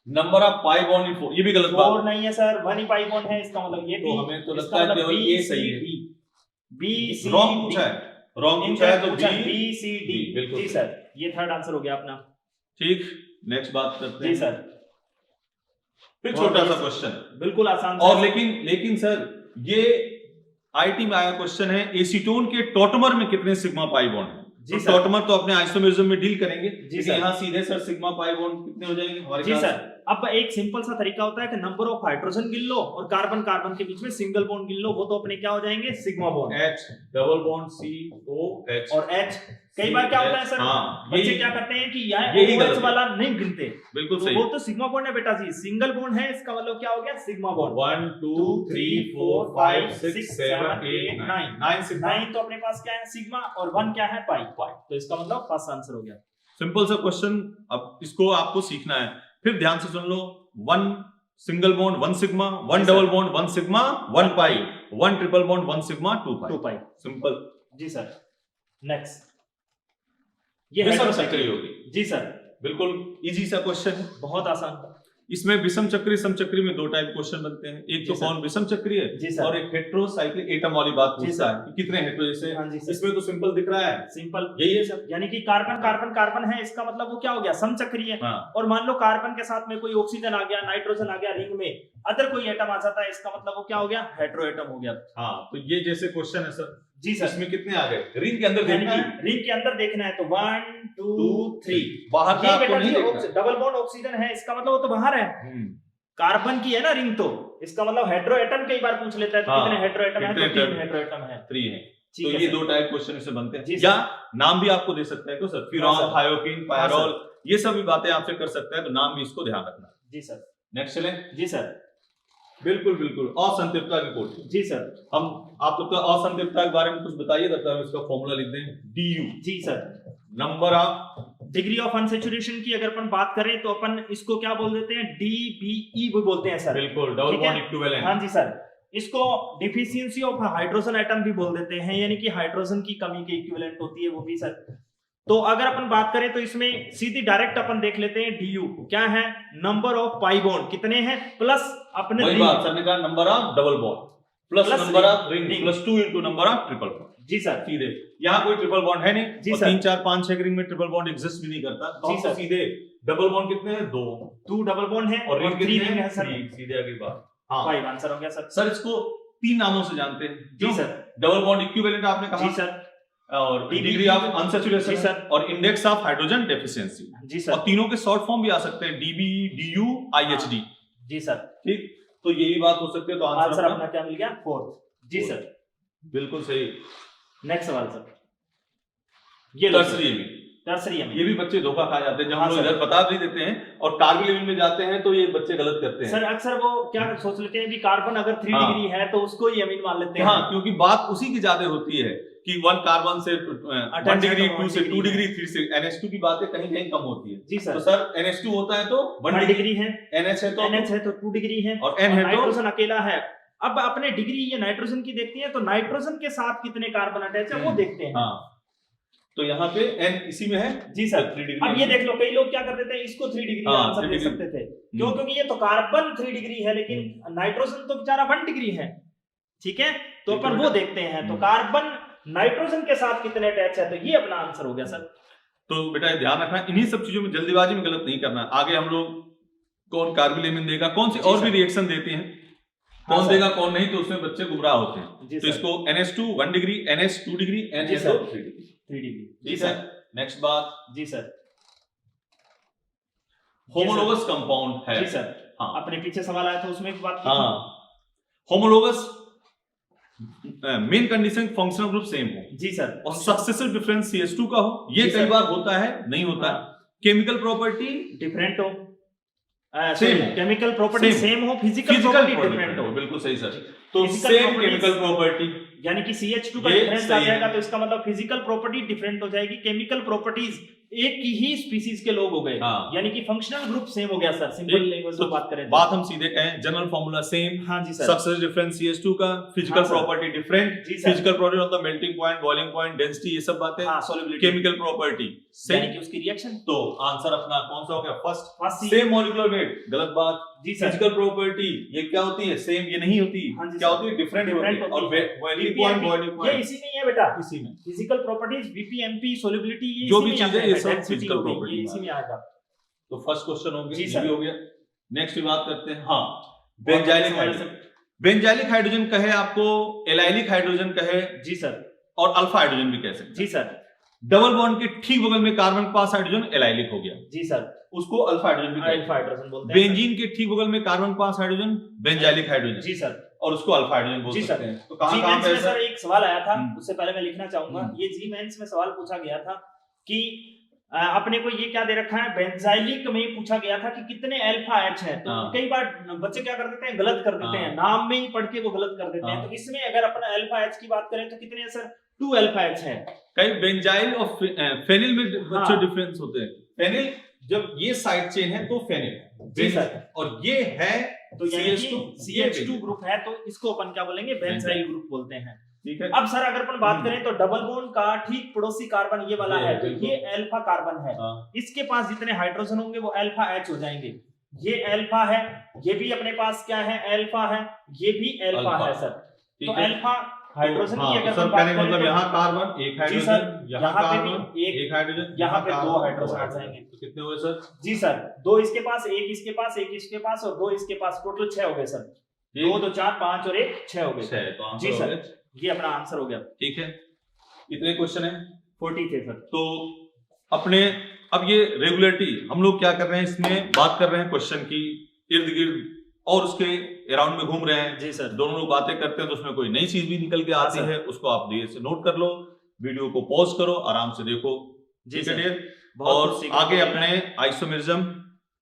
Number of pi bond in 4, ये भी गलत बात, 4 नहीं है सर, 1 ही पाई बॉन्ड है, इसका मतलब ये भी, तो हमें तो लगता है केवल ये सही है। B C रॉन्ग पूछा है, रॉन्ग पूछा है तो B C D, बिल्कुल जी सर, ये थर्ड आंसर हो गया अपना। ठीक, नेक्स्ट बात करते हैं। जी सर। फिर छोटा सा क्वेश्चन, बिल्कुल आसान, और लेकिन सर ये आईटी में आया क्वेश्चन है, एसीटोन के टॉटमर में कितने सिग्मा पाई बॉन्ड है? जी सर, टॉटमर तो अपने आइसोमेरिज्म में डील करेंगे, जी सर। यहाँ सीधे सर सिग्मा पाई बॉन्ड कितने हो जाएंगे हमारे? जी सर, अब एक सिंपल सा तरीका होता है कि नंबर ऑफ हाइड्रोजन गिन लो और कार्बन कार्बन के बीच में सिंगल बॉन्ड गिन लो, वो तो अपने क्या हो जाएंगे, sigma bond. H double bond COH और H कई बार क्या होता है सर, बच्चे क्या करते हैं कि यही OH वाला नहीं गिनते, बिल्कुल सही, वो तो सिग्मा बॉन्ड है बेटा जी, सिंगल बॉन्ड है, इसका मतलब क्या हो गया, सिग्मा बॉन्ड। 1 2 3 4 5 6 7 8 9 तो अपने पास क्या है, सिग्मा, और 1 क्या है, पाई, तो इसका मतलब फर्स्ट आंसर हो गया। सिंपल सा क्वेश्चन, अब इसको आपको सीखना है, फिर ध्यान से सुन लो। 1 single bond 1 sigma, 1 double bond 1 sigma 1 पाई, 1 ट्रिपल बॉन्ड 1 सिग्मा 2 पाई, सिंपल। जी सर। नेक्स्ट, ये विषम चक्री होगी। जी सर, बिल्कुल इजी सा क्वेश्चन है, बहुत आसान। इसमें विषम चक्री समचक्री में 2 टाइप क्वेश्चन बनते हैं, एक तो कौन विषम चक्री है और एक हेटेरोसाइक्लिक एटम वाली बात पूछता है कि कितने हेटेरो, जैसे इसमें तो सिंपल दिख रहा है, सिंपल यही है सब, यानी कि कार्बन कार्बन कार्बन है, इसका मतलब वो क्या हो गया, समचक्रीय है। और मान लो कार्बन के साथ में कोई ऑक्सीजन आ गया, नाइट्रोजन आ गया, रिंग में अदर कोई एटम आ जाता है, इसका मतलब वो क्या हो गया, हेटेरो एटम हो गया। हाँ, तो ये जैसे क्वेश्चन है सर। जी सर, इसमें कितने आ गए, रिंग के अंदर देखना है, रिंग के अंदर देखना है, तो 1 2 3 बाहर का आपको नहीं देखना, डबल बॉन्ड ऑक्सीजन है, इसका मतलब वो तो बाहर है, कार्बन की है ना रिंग, तो इसका मतलब हेटेरो एटम कई बार पूछ लेता है, तो कितने हेटेरो एटम है, तो 3 हेटेरो एटम है, 3 है। तो ये 2 टाइप क्वेश्चन इससे बनते हैं, या नाम भी आपको दे सकता है, तो सर फिरॉल, थायोकीन, पायरोल, ये सभी बातें आपसे कर सकता है, तो नाम भी इसको ध्यान रखना। जी सर। नेक्स्ट चलें। जी सर, बिल्कुल बिल्कुल, असंतृप्तता की कोटि। जी सर, हम आप लोग असंतृप्तता के बारे में कुछ बताइए, तब तक इसका फॉर्मूला लिख दें, DU। जी sir, number of degree of unsaturation की अगर अपन बात करें तो अपन इसको क्या बोल देते हैं, DBE भी बोलते हैं सर, बिल्कुल, डबल बॉन्ड इक्विवेलेंट। हाँ जी सर, इसको डिफिशियंसी ऑफ हाइड्रोजन एटम भी बोल देते हैं, यानी कि हाइड्रोजन की कमी के इक्विवेलेंट होती है वो भी सर। तो अगर अपन बात करें तो इसमें सीधी डायरेक्ट अपन देख लेते हैं, DU क्या है, नंबर ऑफ पाई बॉन्ड कितने हैं, प्लस अपने वही बात सर ने कहा, number of double bond plus number of ring plus 2 into number of triple bond. जी सर। सीधे यहाँ कोई ट्रिपल बॉन्ड है नहीं जी और सर। 3 4 5 6 रिंग में ट्रिपल बॉन्ड एग्जिस्ट भी नहीं करता, तो जी हम तो सर। सीधे डबल बॉन्ड कितने हैं? 2 डबल बॉन्ड है और रिंग 3 कितने रिंग है हैं? सर। 3, सीधे आगे बात। हाँ 5 आंसर हो गया सर। सर इसको 3 नामों से जानते हैं। जी सर। डबल बॉन्ड इक्विवेलेंट आपने कहा जी सर। और DB, डिग्री ऑफ अनसैचुरेशन जी सर। और इंडेक्स ऑफ हाइड्रोजन डेफिशिएंसी। जी और सर। तीनों के शॉर्ट फॉर्म भी आ सकते हैं, DB, DU, IHD। जी सर। ठीक, तो ये भी बात हो सकती है। तो आंसर अपना क्या मिल गया? 4। जी सर। बिल्कुल सही। नेक्स्ट सवाल सर। ये लो टर्सरी में टर्सरी में ये भी बच्चे धोखा खा जाते हैं, जब हाँ हम लोग सर। इधर बता भी देते हैं और कार्बोनिल में जाते हैं तो ये बच्चे गलत करते हैं। सर अक्सर वो क्या सोच लेते हैं कि कार्बन अगर 3 हाँ। डिग्री है तो उसको ही अमीन मान लेते हैं। हाँ, क्योंकि बात उसी की ज्यादा होती है कि 1 कार्बन से 1 डिग्री, 2 से 2 डिग्री, 3 से NH2 की बातें कहीं कहीं कम होती है। जी तो सर। सर NH2 होता है तो 1 डिग्री है, NH है तो NH है तो 2 डिग्री है और N है तो नाइट्रोजन अकेला है। अब अपने डिग्री ये नाइट्रोजन की देखती है तो नाइट्रोजन के साथ कितने कार्बन अटैच है वो देखते हैं। हाँ, तो यहाँ पे N इसी में है। जी सर। 3 डिग्री। अब ये देख लो, कई लोग क्या कर देते हैं, इसको 3 डिग्री हाँ, आंसर 3 दे डिग्री। सकते थे। क्यों? क्योंकि ये तो कार्बन 3 डिग्री है लेकिन नाइट्रोजन तो बेचारा 1 डिग्री है। ठीक है, तो ठीक है अपन वो देखते हैं। तो कार्बन नाइट्रोजन के साथ कितने अटैच है, तो ये अपना आंसर हो गया सर। तो बेटा ये ध्यान रखना, इन्हीं सब चीजों में जल्दीबाजी में गलत नहीं करना। आगे हम लोग कौन कार्बोनिल देगा, कौन सी जी और सर। भी रिएक्शन देते हैं, हाँ कौन सर। देगा कौन नहीं, तो उसमें बच्चे गुमराह होते हैं। जी तो सर। इसको NH2 1 डिग्री, NH 2 डिग्री, जी NH सर। 3 डिग्री। 3 डिग्री। जी ठीक है, सर। नेक्स्ट बात, जी सर। होमोलोगस कंपाउंड है। जी सर। हाँ अपने पीछे सवाल आया था उसमें एक बात की हाँ, homologous main condition functional group same हो थी। जी सर। और सक्सेसिव डिफरेंस CH2 का हो। ये जी कई सर। बार होता है, नहीं होता है। केमिकल प्रॉपर्टी डिफरेंट हो, Same हो। Chemical property Same। सेम हो, फिजिकल फिजिकल प्रॉपर्टी डिफरेंट हो। बिल्कुल सही सर। तो Physical same properties- chemical property, यानी कि CH2 का ये डिफरेंस आ सही है। जाएगा तो इसका मतलब फिजिकल प्रॉपर्टी डिफरेंट हो जाएगी, केमिकल प्रॉपर्टीज एक की ही स्पीसीज के लोग हो गए। हाँ। यानी कि फंक्शनल ग्रुप सेम हो गया सर, सिंपल ठीक। लैंग्वेज तो में बात करें तो। बात हम सीधे कहें, जनरल फार्मूला सेम, हाँ जी सर। सक्सेस डिफरेंस CH2 का, फिजिकल हाँ सर। प्रॉपर्टी डिफरेंट, जी sir. Physical property of the melting point, boiling point, density, ये सब बातें। हाँ, सॉल्युबिलिटी, केमिकल प्रॉपर्टी यानी सेम। कि उसकी रिएक्शन। तो आंसर अपना कौन सा हो गया? First. First sem molecular weight, गलत बात। जी सर। फिजिकल प्रॉपर्टी ये क्या होती है? सेम ये नहीं होती। हाँ जी क्या सर। होती है? डिफरेंट Different होती है। और होती है। बॉइलिंग पॉइंट, बॉइलिंग ये पॉइंट इसी में ही है बेटा, इसी में। फिजिकल प्रॉपर्टीज, VPMP, सॉल्युबिलिटी, ये जो इसी भी में चीजें, आता है, ये सब density physical हो गई, property ये इसी में आएगा। तो फर्स्ट क्वेश्चन हो जी गया, ये सर। भी हो गया। नेक्स्ट बात करते हैं। हाँ, बेंजाइलिक हाइड्रोजन। बेंजाइलिक हाइड्रोजन कहे आपको, एलाइलिक हाइड्रोजन कहे जी सर। और अल्फा हाइड्रोजन भी कह सकते हैं। जी सर। डबल बॉन्ड के ठीक बगल में कार्बन के पास हाइड्रोजन एलाइलिक हो गया, जी सर। उसको अल्फा हाइड्रोजन भी कहते हैं। अल्फा हाइड्रोजन बोलते हैं। बेंजीन के ठीक बगल में कार्बन के पास हाइड्रोजन बेंजाइलिक हाइड्रोजन, जी सर। और उसको अल्फा हाइड्रोजन बोल जी सकते सर। हैं। तो कहां जी कहां मेंस पे में सर एक सवाल आया था, उससे पहले मैं लिखना चाहूंगा। ये जी मेंस में सवाल पूछा गया था कि अपने को ये क्या दे रखा है, बेंजाइलिक में पूछा गया था कि कितने अल्फा H है। तो हाँ। कई बार बच्चे क्या कर देते हैं, गलत कर देते हैं, नाम में ही पढ़ के वो गलत कर देते हैं। हाँ। तो इसमें अगर अपन अल्फा H की बात करें तो कितने हैं सर? 2 अल्फा H है। कई बेंजाइल और फेनिल में बच्चे हाँ। डिफरेंस होते हैं। फेनिल जब ये साइड चेन है तो फेनिल, जी सर। और ये है तो यानी CH2, कि CH2 ग्रुप है तो इसको अपन क्या बोलेंगे? बेंजाइल ग्रुप बोलते हैं। ठीक है। अब सर अगर अपन बात करें तो डबल बॉन्ड का ठीक पड़ोसी कार्बन ये वाला ये है, तो बिल्कुल। ये अल्फा कार्बन है। हाँ। इसके पास जितने हाइड्रोजन होंगे वो अल्फा H हो जाएंगे। ये अल्फा है, ये भी अपने पास क्या है? अल्फा है, ये भी अल्फा अल्फा। है सर। ठीक तो है। अल्फा हाइड्रोजन हाँ, की अगर सर हम बात कहने का करें मतलब तो यहाँ कार्बन एक जी सर, हाइड्रोजन, यहाँ यहाँ पे भी कार्बन एक हाइड्रोजन, यहाँ पे 2 कार्बन, हाइड्रोजन आ जाएंगे। तो कितने हुए सर? जी सर, 2 इसके पास, 1 इसके पास, 1 इसके पास और 2 इसके पास, टोटल 6 हो गए सर। 2 2 4 5 और 1 6 हो गए। 6, तो आंसर जी हो सर, गया। ये अपना आंसर हो गया। ठीक है, इतने क्वेश्चन है। 40 थे सर। तो अपने अब ये रेगुलरिटी हम लोग क्या कर रहे हैं, इसमें बात कर रहे हैं क्वेश्चन की इर्द गिर्द और उसके अराउंड में घूम रहे हैं। जी सर। दोनों लोग बातें करते हैं तो उसमें कोई नई चीज भी निकल के आती सर। है, उसको आप धीरे से नोट कर लो, वीडियो को पॉज करो, आराम से देखो। जी ठीक है सर। डियर। बहुत और कुछ सीखने आगे को मिला। अपने आइसोमेरिज्म,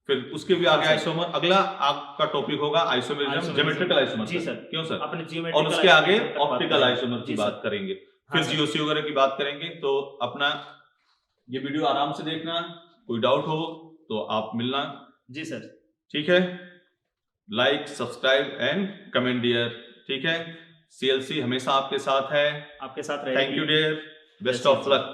फिर उसके भी आगे सर। आइसोमर, अगला आपका टॉपिक होगा आइसोमेरिज्म, ज्योमेट्रिकल आइसोमर। जी सर। क्यों सर? अपने और ज्योमेट्रिकल उसके आगे आइसोमर तक बात ऑप्टिकल करेंगे। आइसोमर की जी बात सर। करेंगे, हाँ फिर सर। जीओसी वगैरह की बात करेंगे। तो अपना ये वीडियो आराम से देखना, कोई डाउट हो तो आप मिलना। जी सर। ठीक है, like, subscribe and comment dear. ठीक है, CLC हमेशा आपके साथ है। आपके साथ रहेगी। Thank you dear, best of luck.